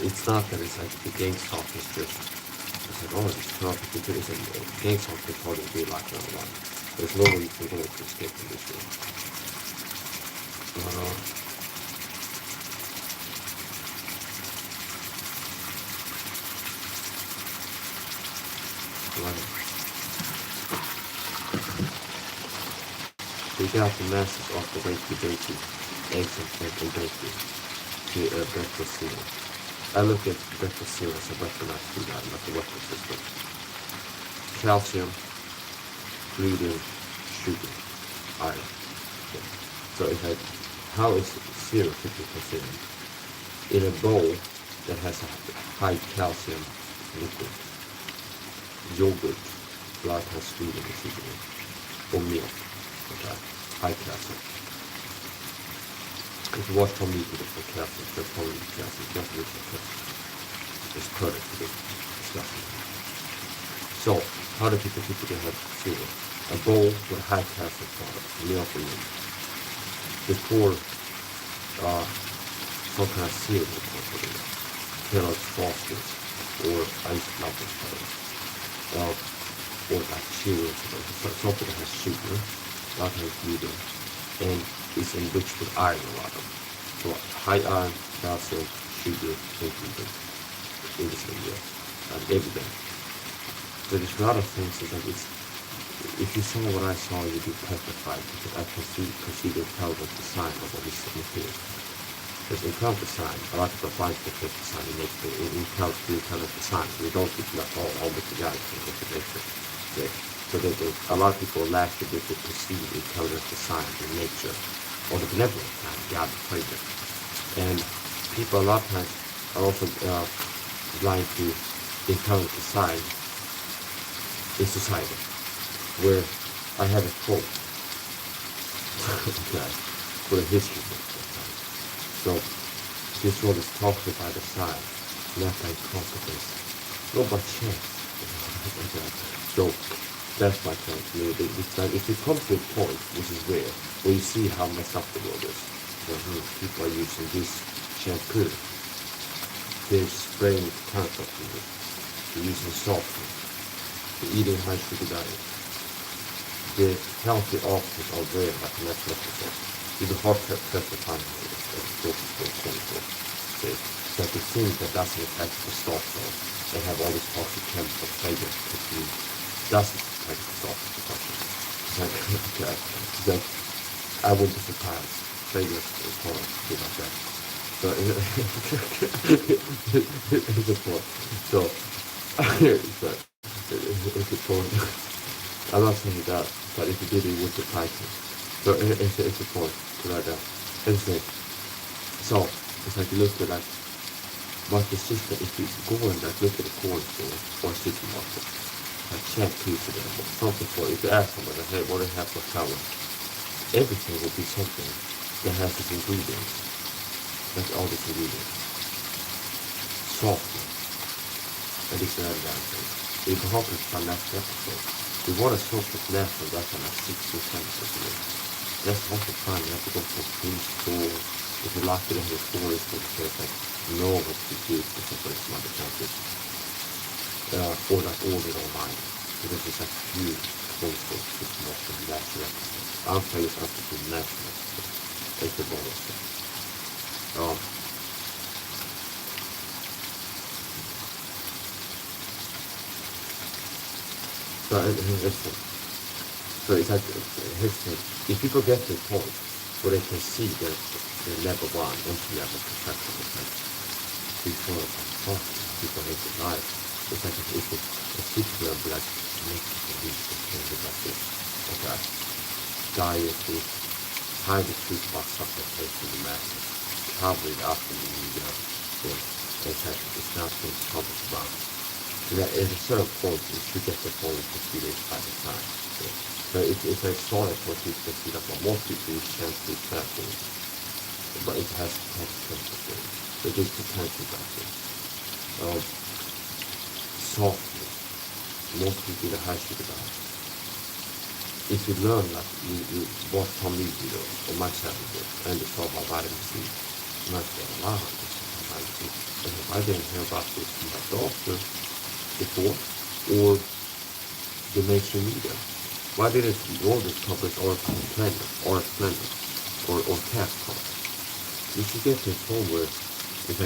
it's not that it's like the gang talk is just, it's like, oh, it's perfect, it's like, gang talk is hard to be like that one. There's no way you can go to escape from this room. We got the masses off the wakey bakey, eggs and bacon to breakfast cereal. I look at breakfast cereal as a weaponized food item, like a weapon system. Calcium, gluten, sugar, iron. Okay. So it's like, how is cereal typically considered? In a bowl that has a high calcium liquid, yogurt, a lot of times sweetened and sugar, or milk, okay, high calcium. If you watch Tom Meek for calcium, there's probably calcium, definitely for calcium. It's perfect for this discussion. So, how do people typically have cereal? A bowl with high calcium products, milk and milk. They pour some kind of cereal over it. Kellogg's Frosted, or I used to love this product. Or like Cheerios, something that has sugar, not has gluten, and is enriched with iron a lot of. So high iron, calcium, sugar, and gluten in the same meal, every day. So there's a lot of things that if you saw what I saw, you'd be petrified because I consider tell the design of all this material. Because in intelligent design, a lot of people find the first design in nature, in intelligent design, we don't think that all the guys in nature. Okay. So a lot of people lack the ability to perceive intelligent design in nature, or the benevolent kind, God played it. And people a lot of times are also blind to intelligent design in society, where I have a quote okay, for the history book. So this world is conquered by design, not by competence, not by chance. So that's my point to me. If it comes to a point, which is rare, where you see how messed up the world is, people are using this shampoo, they're spraying cancer in it, they're using salt, they're eating high sugar diet. The healthy options are rare, but not necessary. You do hard press the time so if you think that doesn't affect the stock though, they have all these toxic chemical flavors that you doesn't affect the stock that I wouldn't be surprised. Flavors is horrible, be like that. So it's a point. So it's a point. I'm not saying that, but if you did, it would surprise me. So it's a point to like that. So it's like you look at like what the system, if you go and like look at a corner store or a supermarket, like shampoo for them or something for, if you ask someone, like, hey, what do you have for color? Everything will be something that has these ingredients. That's all these ingredients. Softness. And this and that thing. You can hope it's from next episode. We want to soak it natural, that's like 60 cents a minute. That's half the time you have to go to a food store. If you're locked in the store, it's because like know what to do for some other countries. Or like order it online. Because it's like huge quantity of natural natural. I'm telling you something to natural. It's the bonus. So it's like if people get to the point where they can see the level one, entry level perception, it's like before people hate their life. It's like if people will be like make people reach the thing like this. Okay. Diet is hide the truth about supplementation in the masses, cover it up in the media, it's not being published about. So that at a certain point, you should get the point to see this by the time. So it's like solid for people to see that for most people use shampoo shampoo, but it has potential. So it is potential factor. Softness. Most people eat a high sugar diet. If you learn that you watch Tom Lee videos or myself and you talk about vitamin C, you might say, wow, this is vitamin C. I didn't hear about this from my doctor before, or the mainstream media. Why didn't all this publish or Splendid or Cat Talk? You should get to a point where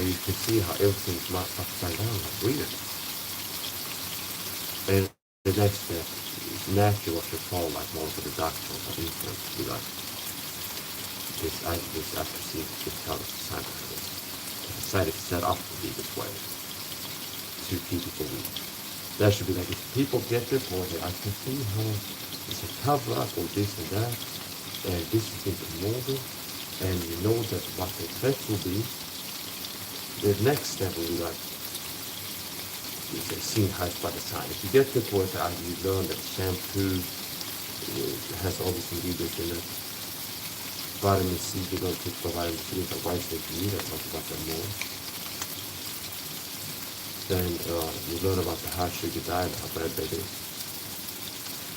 you can see how everything's not upside down, like weird. And the next step is naturally what you call like more for the doctor or influence to be like this accuracy, this kind of design like this. The society is set up to be this way. To keep people weak. That should be like if people get this point, I can see how it's a cover up or this and that, and this is getting molded, and you know that what the effect will be. The next step will be like seeing how it's by the time. If you get to the point that you learn that shampoo has all these ingredients in it, vitamin C, you're going to take the vitamin C, but why is it need it? Talk about that more. Then you learn about the high sugar diet, how bad that is.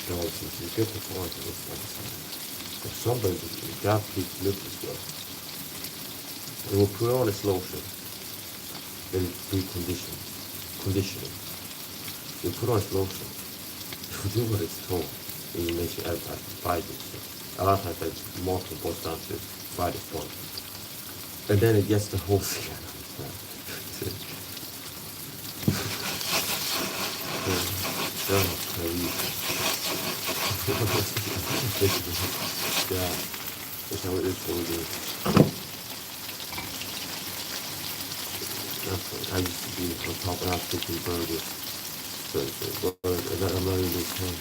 So you get the point of this kind of thing. If somebody, God please look this way, they will put on this lotion, they do conditioning. You put on this lotion, you do what it's told, and you make your advertising, buy this thing. A lot of times marketing boils down to buy this one. And then it gets the whole thing. Yeah, that's how it is for me. I used to be on top and I was cooking burgers. But I'm not even saying.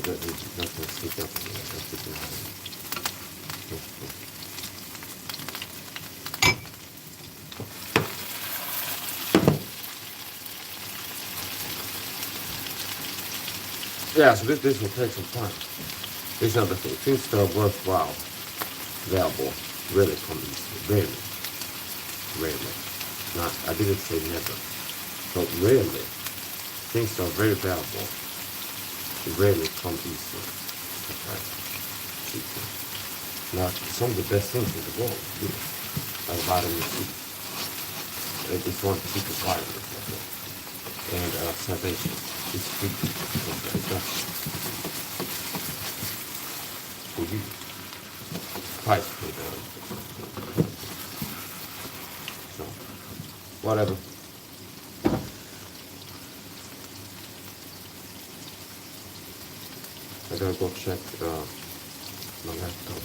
That is not going to stick up in there. That's the yeah, so this will take some time. These are the things. Things that are worthwhile, valuable, really come easily. Rarely. Rarely. Not, I didn't say never. But rarely. Things that are very valuable rarely come easily. Okay. Not some of the best things in the world, like vitamin C. It's one to keep us vitamins, okay? And salvation. It's free. Okay, it's not for you. Price paid down. So, whatever. I gotta go check my laptop.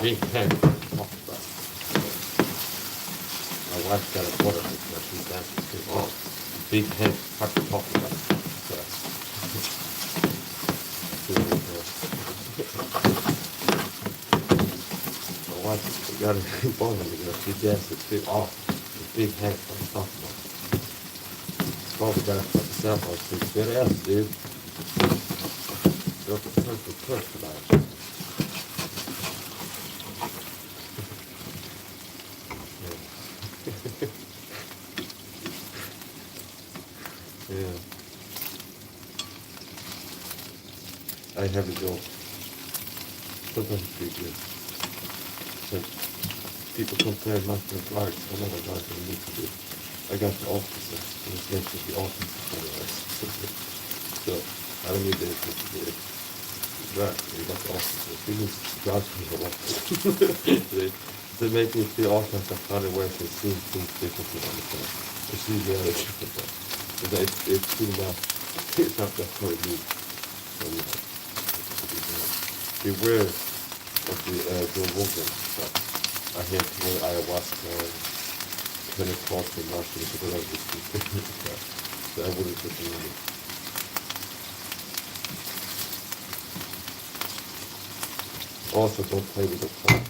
Big head talk about. My wife's got a quarter because she's dancing too. Oh, big head hard to talk about. So, my wife got a bone because she dances too. Oh, big head hard to talk about. Probably gotta put the cell phone to good ass, dude. Go for turn tonight. Yeah. I have a job. Sometimes it's pretty good. So people compare national flags. I never got what I need to do. I got the officer. And it's next to the officer otherwise. So I don't need anything to do it. Right, you got the officer. He needs to judge me a lot. They make me feel all kinds of funny ways and see things differently on the phone. It's really other different. But it's too much. It's not that very good. So, beware of the Joe Rogan stuff. I hear where ayahuasca and Pentecostal mushrooms because of this stuff. So I wouldn't recommend it. Also, don't play with the phone.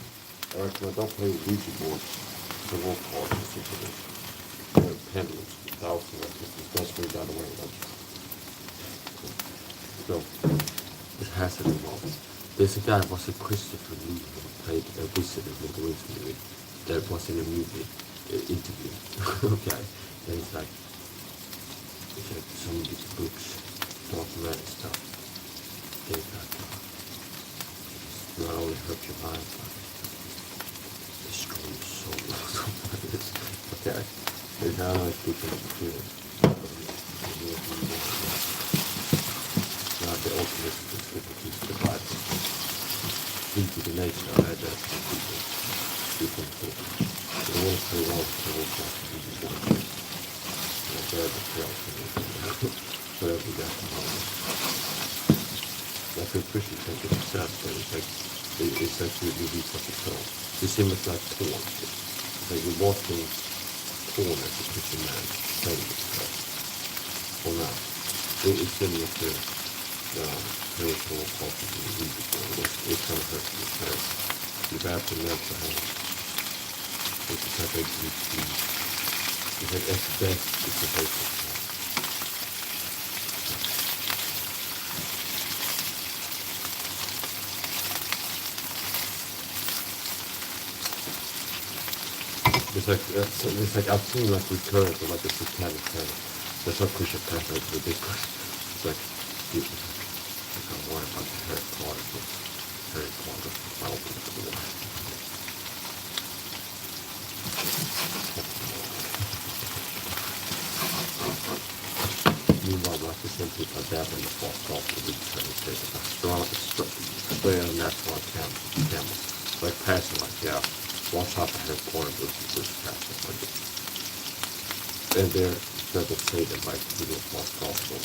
I recommend don't play with Ouija boards, the wolf cards, and stuff like that. Pendulums, thousands of this. Don't swing down the way much. So, it has to be involved. There's a guy, was it Christopher Lee, who played a wizard in the Wings movie. That was in a movie interview. Okay. And it's like some of these books, documentary stuff. They like, not only hurt your mind, but destroy your soul or something like this. Okay. There's how I speak in the computer. Not the ultimate specifically to the Bible. Into the nature of that people. People important. So they want to play around with the whole class of people important. And they're the trail for me. Whatever we got from home. I feel Christians take it themselves, but it's actually a release of the soul. It's similar to like porn. It's like you're watching porn as a Christian man playing with stuff. Or not. It's similar to spiritual culture in the music world. It kind of hurts your spirit. You have to learn to have it's a type of ADHD. It's like at best, it's a basic stuff. it's like I've seen like recurrent or like a satanic kind of. That's how Christian pattern is ridiculous. It's like people like I want about the Harry Potter books. Harry Potter. I open up the door. Meanwhile, like the same people are dabbling the false gospel with each other. It's like straight out of natural camels. Like passing like, yeah, watch out for Harry Potter books and push passing like it. And they're instead of saying that like you know false gospel,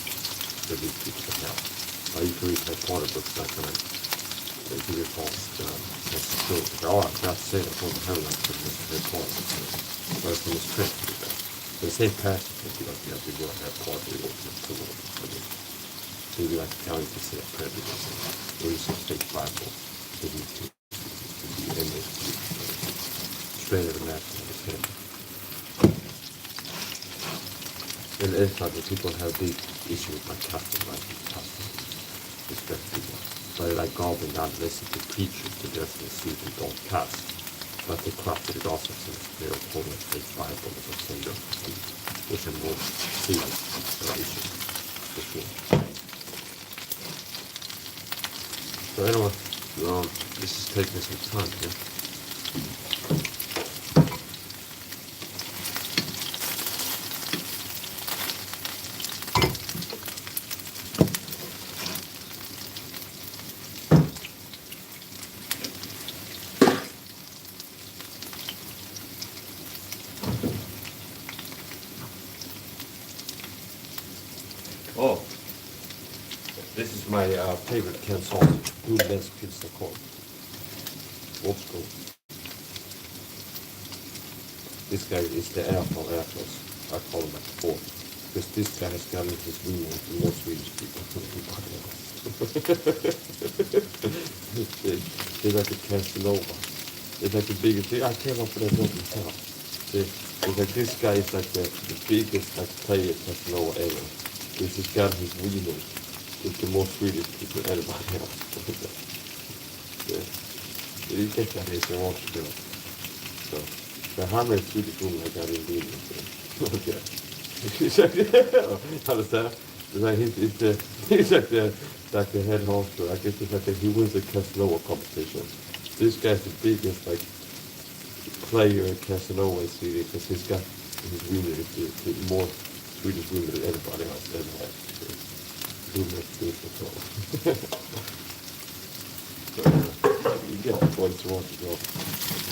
they lead people to hell. You can read Harry Potter books not gonna give you false truth. Oh, I'm not saying I'm going to heaven like this Harry Potter books. But it's from this trip to do that. The same passage would be like, yeah, we will have Potter, we will have the Lord. They be like telling you to say a prayer because or use some fake Bible. They need to be in it. Straight out of natural understanding. And it's like when people have big issue with my custom, like custom, respect people. But like God will not listen to preachers to just see they don't cast. But they corrupted the gospel since they're holding a fake Bible as a symbol, which are more serious issues, for sure. So anyway, this is taking some time here. Oh, this is my favorite Ken sausage, Gudbens pizza corn. Old school. This guy is the Apple Atlas. I call him like four. Because this guy has gotten his wing with the most Swedish people. They're like a Casanova. It's like the biggest thing. I came up with that nothing tell. It's like this guy is like the biggest like player Casanova ever. This has got his wiener with the most Swedish people anybody else. Yeah. You get that if you want to do it. So the hammer is Swedish woman I got in wiener. Okay. Understand? It's like he's like the head honcho. I guess it's like he wins a Casanova competition. This guy's the biggest like player in Casanova in Sweden because he's got his wiener the more Swedish women than anybody else ever had. Who makes this at all? So, you get the point you want to go.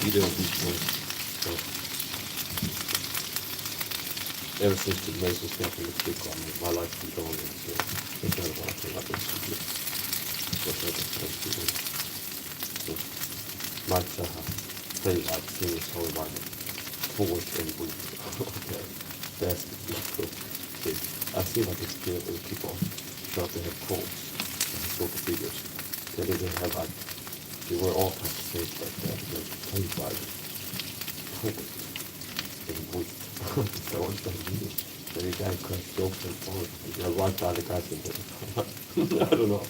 You don't be sure. So, ever since the Mason stuff in the stick on me, my life's been going in, so it's not what I feel like it's too good. What's that supposed to do? So, Mike Zaha, play like serious whole environment. Forward and weak. Okay. That's the people. I feel like it's good when people start to have quotes and historical figures. They didn't have like, they were all kinds of things like that. Like, played by the poet and weak. So what's that mean? Then you guys crack jokes and forward. You know, right by the guys in there. I don't know.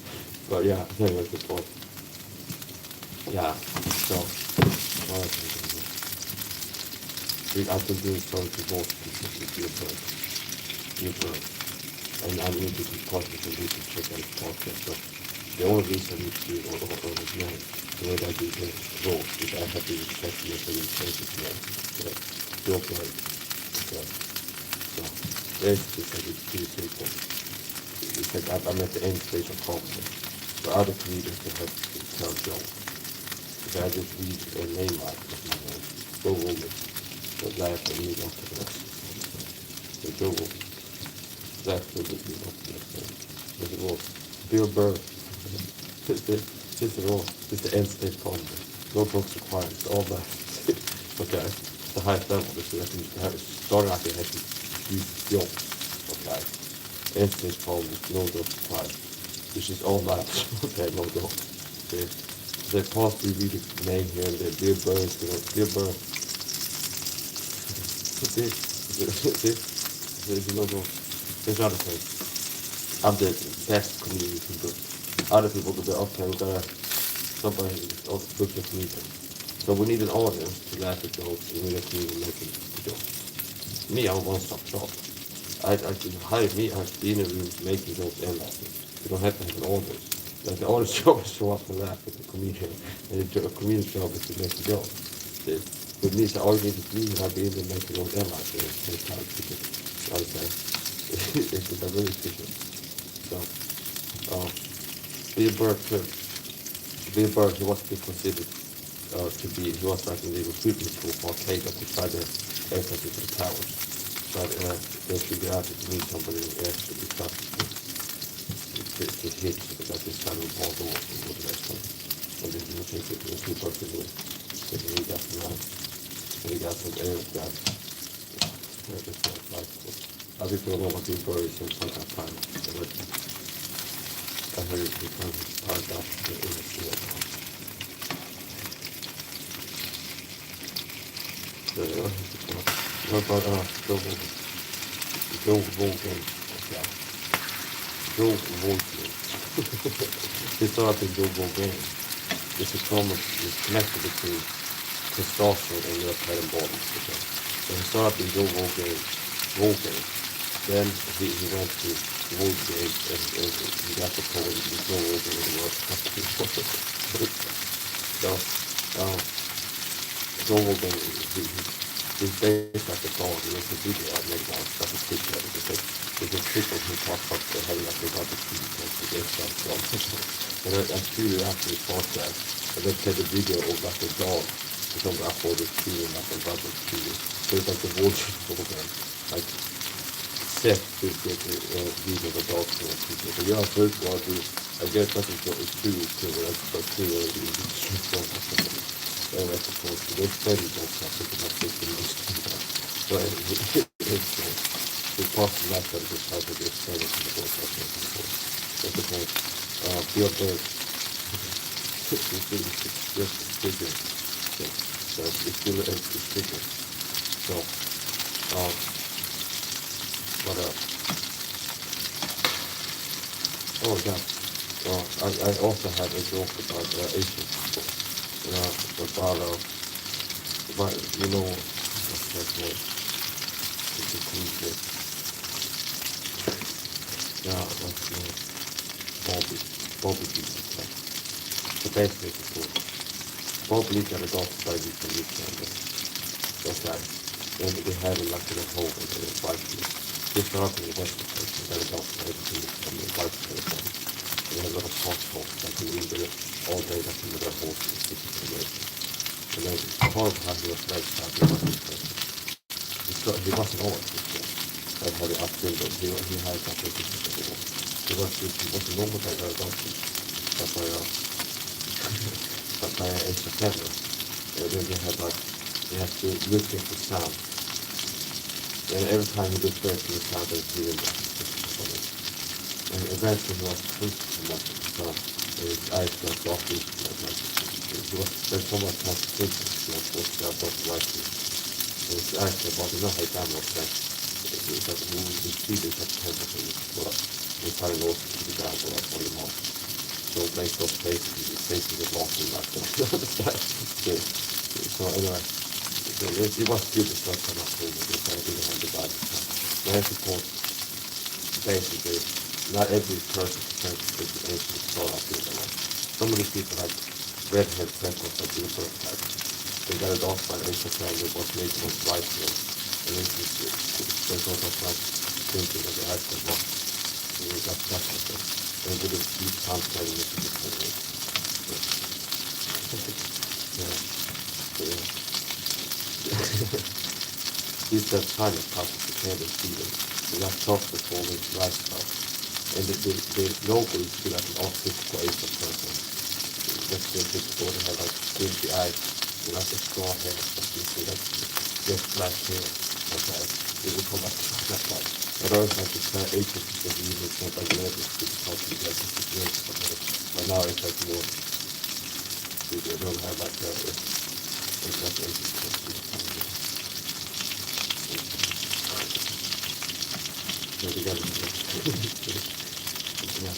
But yeah, anyway, the point. Yeah, so, what else is there? I've been doing so to most people with your bird. And I need to be cautious and need to check out his podcast. So the only reason I need to do or again, the way that I do the roles is I have to respect the changes to it. Still play. Okay. So basically it's like it's pretty simple. It's like I'm at the end stage of comedy. For other comedians that have to tell jokes. If I just read a name out of my name, Joe Rogan. But laugh at me after that. So Joe Rogan. That's what it is up to this it was. Bill Burr. This is all. This is the end state comedy. No jokes required. It's all that. Okay. It's the highest level. This is starting out, they have to use jokes. Okay. End state comedy. No jokes required. This is all that. Okay. No jokes. Okay. They possibly read the name here and there. Bill Burr. Bill Burr. There's no jokes. There's other things. I'm the best comedian you can do. Other people could be, okay, we're gonna, somebody, also book the comedian. So we need an audience to laugh at jokes, and we don't need to make the joke. Me, I'm a one-stop shop. I can hire me, I have to be in a room making jokes and laughing. You don't have to have an audience. Like the audience job is to show up and laugh at the comedian, and the comedian's job is to make the joke. With me, so all you need is me, and I'll be in there making jokes and laughing at the same time. I would say. It's really efficient. So, Bill Burr too. Bill Burr, he was considered he was like in the recruitment pool for Al-Qaeda to try to aircraft into the towers. But they figured out that you need somebody in the air to be trusted to hit, so they got this kind of ball door and go to that point. And then you think it was Bill Burr to do it. So he got some air guys. I think they don't know what Bill Burr is in some kind of time. I heard it because it's part of the industry. What about Joe Rogan? Joe Rogan. Yeah. Joe Rogan. He started in Joe Rogan. It's a common connection between testosterone and your bodies. Okay? So he started in Joe Rogan. Then he went to Rogan and he got the poem with Joe Rogan in the world. So, Joe Rogan, he's based like a dog. He makes a video I made now, stuff is picture of it. There's a trick who talks about having like a rubber tree and the extra dog. And I tweeted after his podcast, and they take a video of like a dog som uploaded chewing like a rubber tree. So it's like the vulture program, like set to get a video of a dog to a people. So jag har följt vad du, I guess that is what is true to what I do in and I suppose they study that stuff because I think they understand that. So it's possible that they decide to get started to the board of the That's the point. Bill Burr is just a figure. So it's still a figure. So, what else? Oh, yeah. I also had a joke about Asian people. About you know, what's that word? It's a comedian. Yeah, what's the name? Bobby Lee. The best way to put it. Bob Lee got a dog study from Uganda. That's right. And they had him like in a hole and they invited him. They started in the Western place and got a dog study from Uganda and invited him to the They had a lot of hot talks like in India all day like in the whole situation. And then part of how he was raised out, he wasn't always this way. That had it upbuilt him. He had that different before. He was a normal guy that I don't think. But by extra clever. And then he had to look at the sound. And every time he looked back to the sound, there was really nothing. And eventually he was pushed to nothing. So his eyes got off into he was spent so much more thinking, he was forced to have both lightly. So his eyes were about enough like that was like, it was like, we see this at 10 of him, but we try to know to the ground or for the month. So based off basically, his face was lost in like that. So anyway, it was good to start coming up with this, I didn't have the body. But I suppose, basically, not every person can speak the Asian start off with them. Some of these people like redhead freckles that do first type. They got it off by an Asian family was making them white here. And it's just, they got off like thinking that they had to walk. And they got stuck with it. And they did deep translating it to the family. Yeah. These are tiny puffs that can't see them. They got chocolate for them, rice puffs. And the logo is still like an artificial Asian person. That's the typical, they have like squinty eyes, and like a straw hair, but you see like just black hair, like that. It will come back to that part. But always like it's kind of Asian because you use it like letters to talk to like the situation, but now it's like more, they don't have like it's like Asian person. So they got it. Yeah.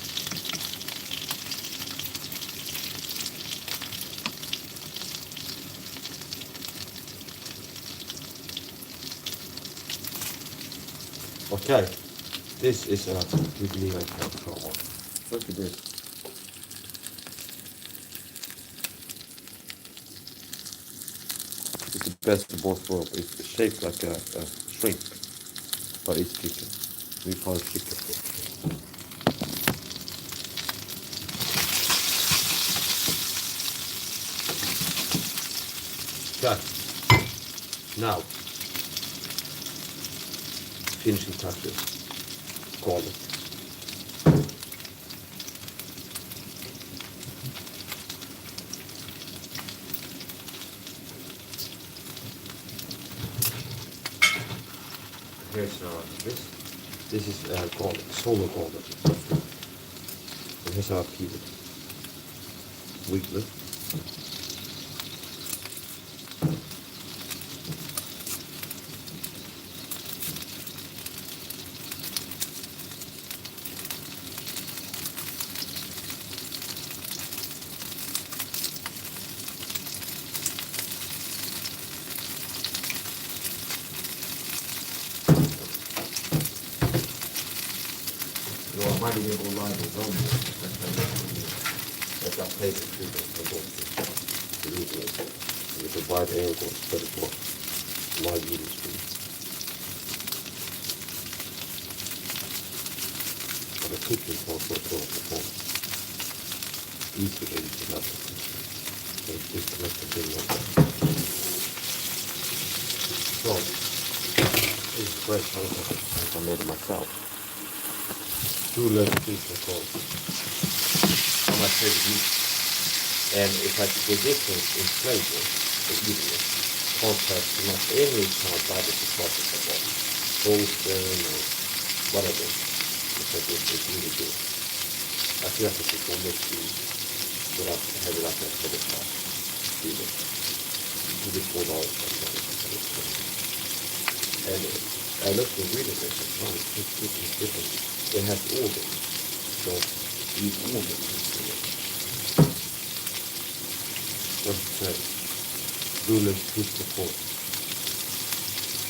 Okay, this is a good meal I can throw on. Look at this. It's the best of both worlds. It's shaped like a shrimp, but it's chicken. We call it chicken. Okay, now, finishing touches, garlic. Here's this. This is garlic, solo garlic. And here's our peel it. Wiggle it. Joo, mä olin joku laiton rommu, että heitin kyllä liittyen. Eli se vain EU större på lagindustrin. Och det tycker jag på easily into that. So just let the thing up. So, this is fresh I made it myself. 2 left pieces of cold. How much heavy heat? And it's like the difference in flavor for eating it compared to not any kind of barbecue process at all. Toasting or whatever. Because it's really good. I feel like it's almost without having like a heavy part. Really. You just hold on to it. And I looked at ingredients and wow, it's different. It has organs, so these organs in it. What it says, rulers fish the fork.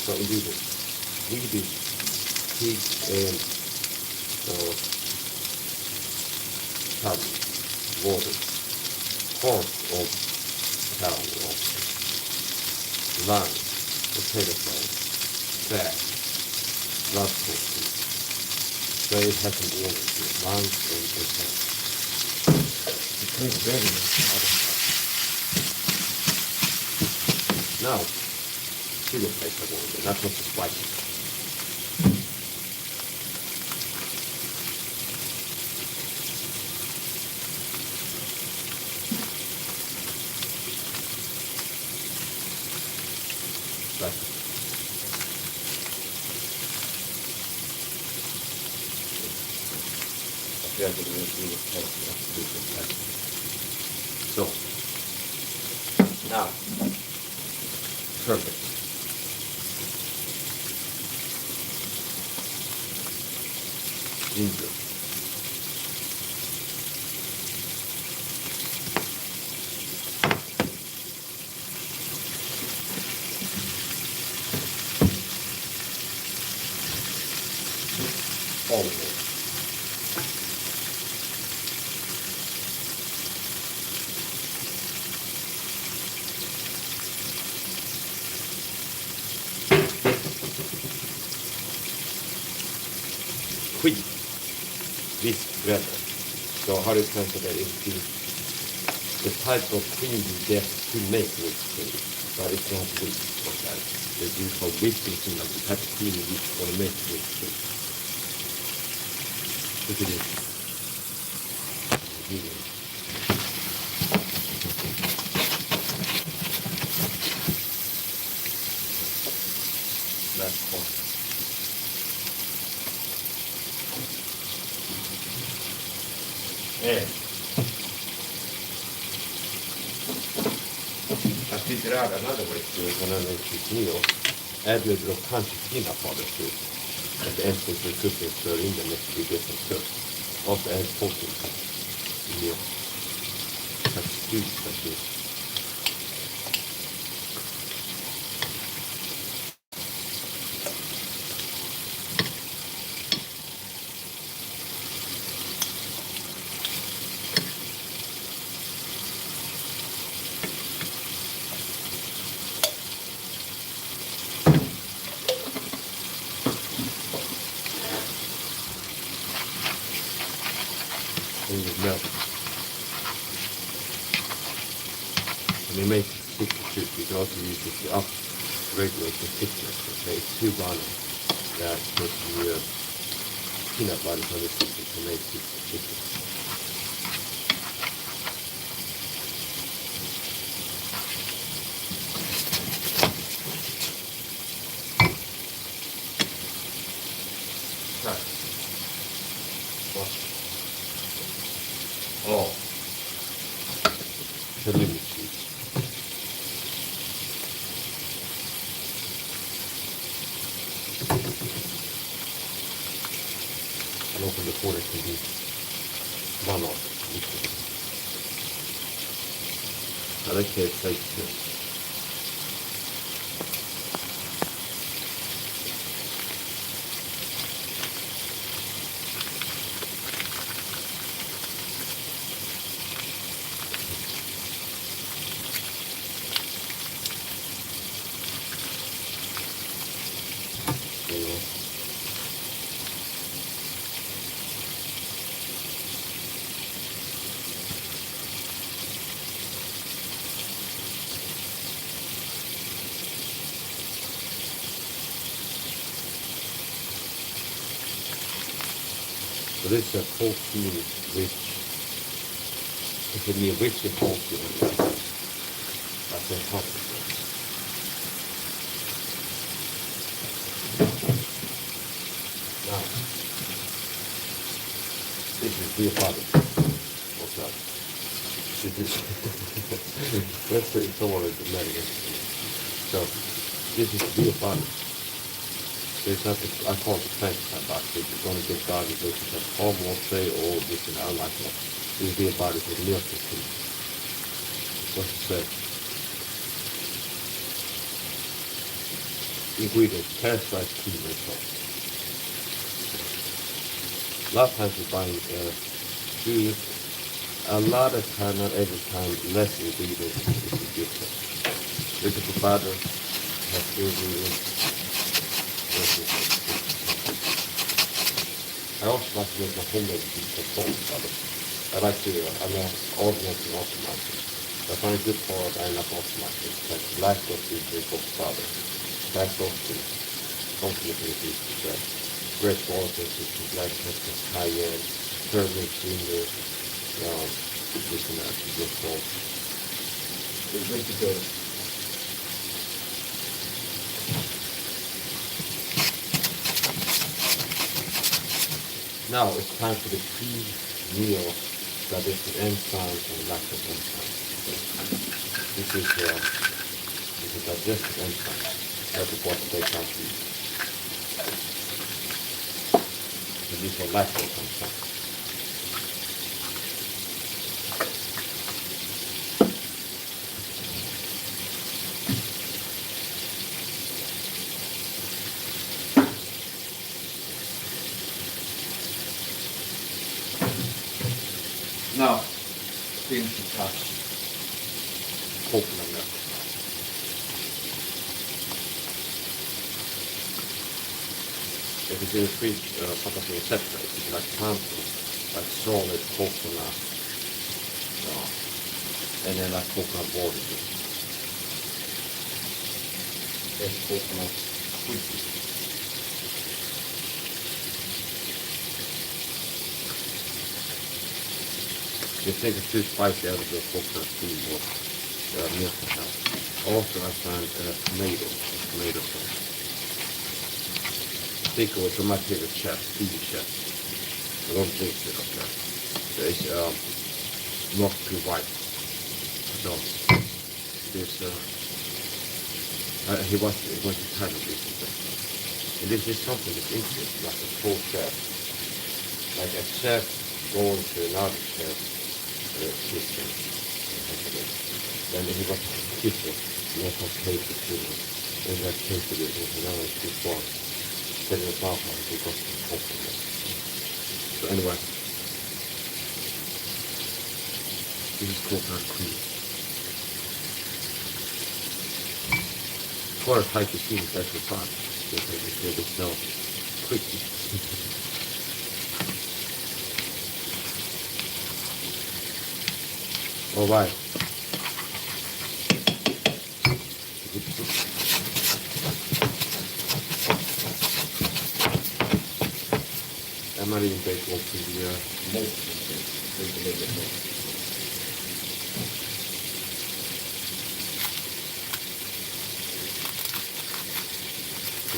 So ingredients, Swedish pig and cow, water, heart of cow, lung, potato flour, fat, blood protein. So it has an organ, lungs and fat. It tastes very nice. Now, chili flakes are going in. That's not the spicy. So, now, perfect. Ginger. Olive oil. Skit, vispgrädde. So how do you translate that into the type of cream you get to make whipped cream? So it's not wheat, okay? It's used for whipping cream, like the type of cream you want to make whipped cream. Look at this. That's fun. I figured out another way to do it when I make this meal. Add a little bit of crunchy peanut butter to it. At the end, since we're cooking, stir in the next bit different cook. Also add protein to the meal. Like squeeze like this. melt. And it makes it thick too. You can also use it to regulate the thickness. Okay, it's too runny. That puts the peanut butter on the chicken to make it thicker. Oh, Halloumi seeds. And open the corner can be one off. I like it like this. So this is a protein rich. It can be rich in protein. That's a hot. Now, this is beer powder. What's that? This is let's say someone is American. So this is beer powder. There's nothing, I can't explain that back. It's only get dog, it looks like almost say, or this is unlike that. This is beer powder with milk and tea. What's it say? Ingredients, pasteurized cream and salt. A lot of times you're buying food, a lot of time, not every time, less ingredients is a good thing. This is the powder, has few ingredients. I also like to make my homemade pizza salt butter. I like to, I'm not organizing automatic. I find a good part I not automatic. Like lactose free drink of powder. Lactose free. Something you can use to bread. Great quality, black pepper, cayenne, turmeric, ginger, this and that, just salt. It's good to go. Now it's time for the key meal that is the enzymes and lactose enzymes. This is digestive enzyme. That's what they can't use. So these are lactose enzymes. Now, things to touch. Coconut milk. If it's in the fridge, something separate, it's like something like solid coconut, and then like coconut water. There's coconut cookies. You take it too spicy out of the coconut cream or milk and stuff. Also, I found tomato sauce. Pico is my favorite chef, TV chef. I don't think it up there. It's not too white. So, this, he was Italian recently. And this is something that's interesting, like a full chef. Like a chef going to another chef. Kitchen. Then he was kitchen, and also tasted to him. And that tasted it was another good one. Set it up and he got some compliment. So anyway, this is coconut cream. For a type of cream, it's actually fun. It's so quick. All right. That might even bake one to the Most of them drink a little bit more.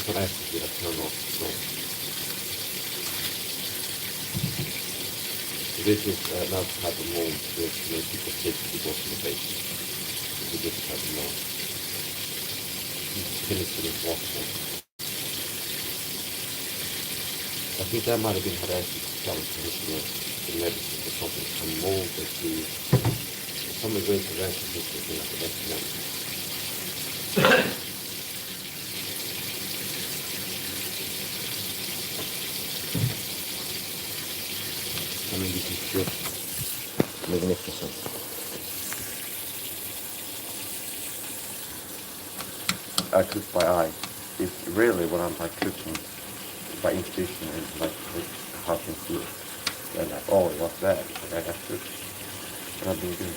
it's what I have to do. I turn off the stove. This is another type of mold which makes people sick to go to the basement. It's a different type of mold. Penicillin water. I think that might have been how they actually discovered penicillin in medicine or something. Some mold that you, some of the great inventions is like the best medicine. I mean, this is just magnificent. I cook by eye. It's rarely when I'm like cooking by intuition and like how can see it. They're like, oh, what's that? It's like I got cooked. And I've been good.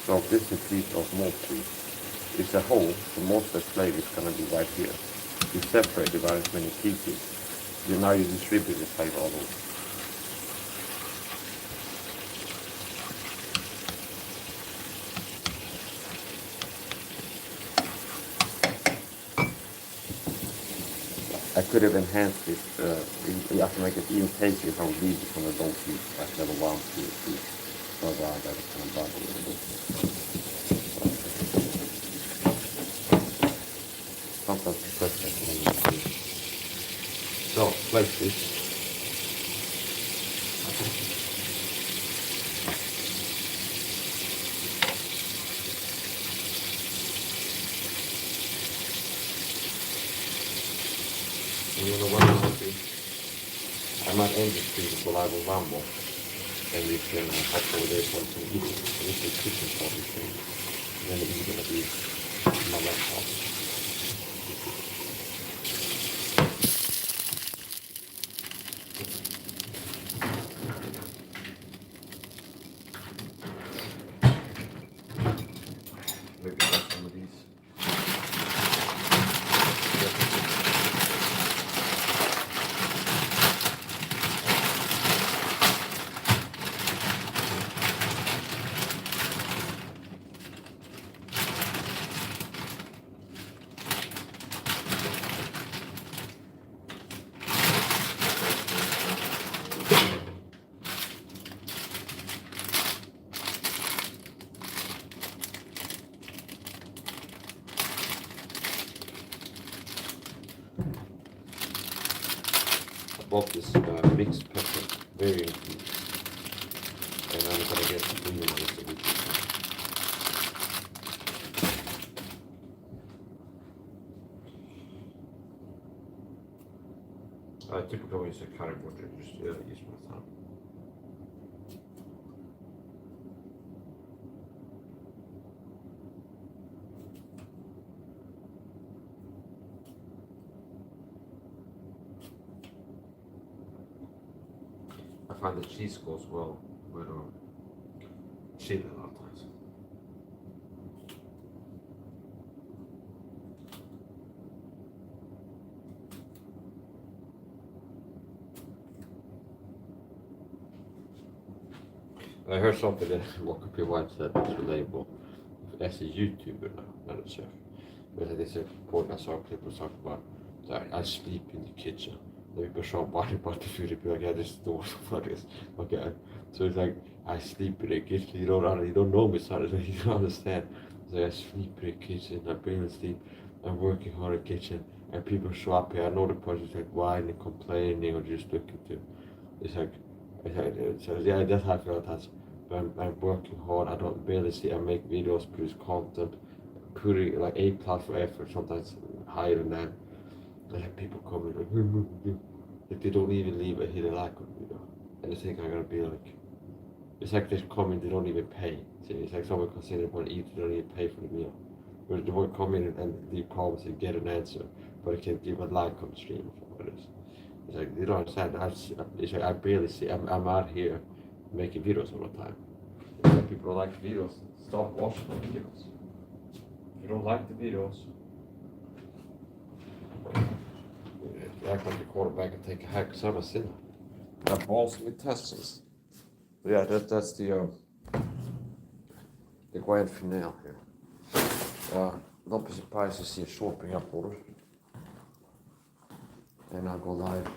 So this is a piece of malt piece. It's a hole, so most of the flavor is gonna be right here. You separate it by as many pieces. Then now you distribute the flavor all over. I could have enhanced it, I can make it even tastier if I would leave it on the don't heat, like level 1, 2, 3. So that it's kind of bubble a little bit. Sometimes press that can be. So, place this. And you know what I might do? I might end this video for like a one more. And we can actually there's one to eat. This is kitchen for this thing. And then it's gonna be my laptop. Maybe try some of these. Bought this mixed pepper, very good. And I'm gonna get the premium ones that we can. I typically use a curry water, just use my thumb. I find the cheese goes well with chili a lot of times. I heard something that Walker P. White said was relatable as a YouTuber now, not a chef. But there's a point I saw a clip was talking about that I sleep in the kitchen. När vi börjar bara till 4 bögar, det står for this. Okay. So it's like I sleep in the kitchen, you don't know me, so you don't understand. So I sleep in the kitchen, I barely sleep, I'm working hard in the kitchen, and people show up here, I know the person's like whining, complaining, or just looking to. It's like so yeah, that's how I feel that's I'm working hard, I don't barely see, I make videos, produce content, putting like A+ for effort, sometimes higher than that. I have people coming like they don't even leave a hidden like on me, and they think I'm gonna be like It's like they come in, they don't even pay. See, it's like someone comes in and want to eat, they don't even pay for the meal. Whereas they won't come in and leave comments and get an answer, but it can give a like on the stream for this. It's like, you don't understand. It's like I barely see. I'm out here making videos all the time. It's like people don't like the videos. Stop watching the videos. If you don't like the videos, you act like a quarterback and take a hack. So I'm a sinner. I have balls and intestines. But yeah, that's the grand finale here. Don't be surprised to see a short being uploaded. And I'll go live.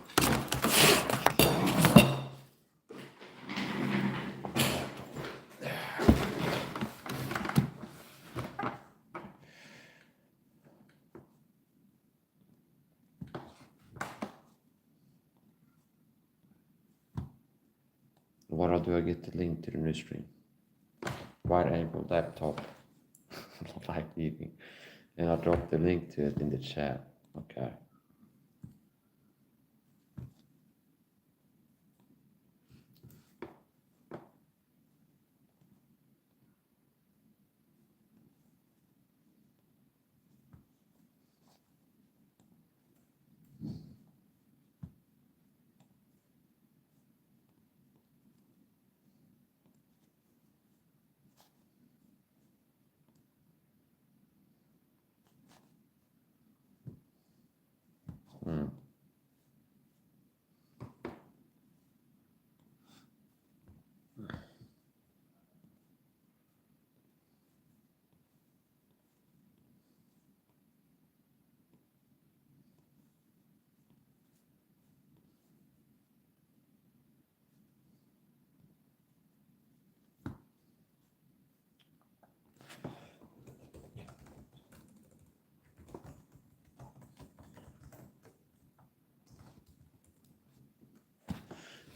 Where do I get the link to the new stream? Wide angle laptop. Like eating. And I'll drop the link to it in the chat. Okay.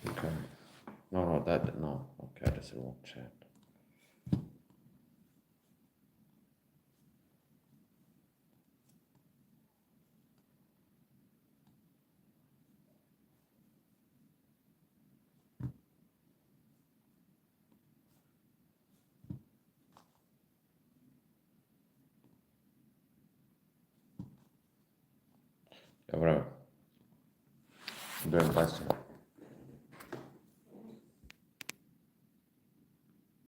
Okay. No, no. Okay, that's a wrong chat. Ja, whatever. I'm doing the best here.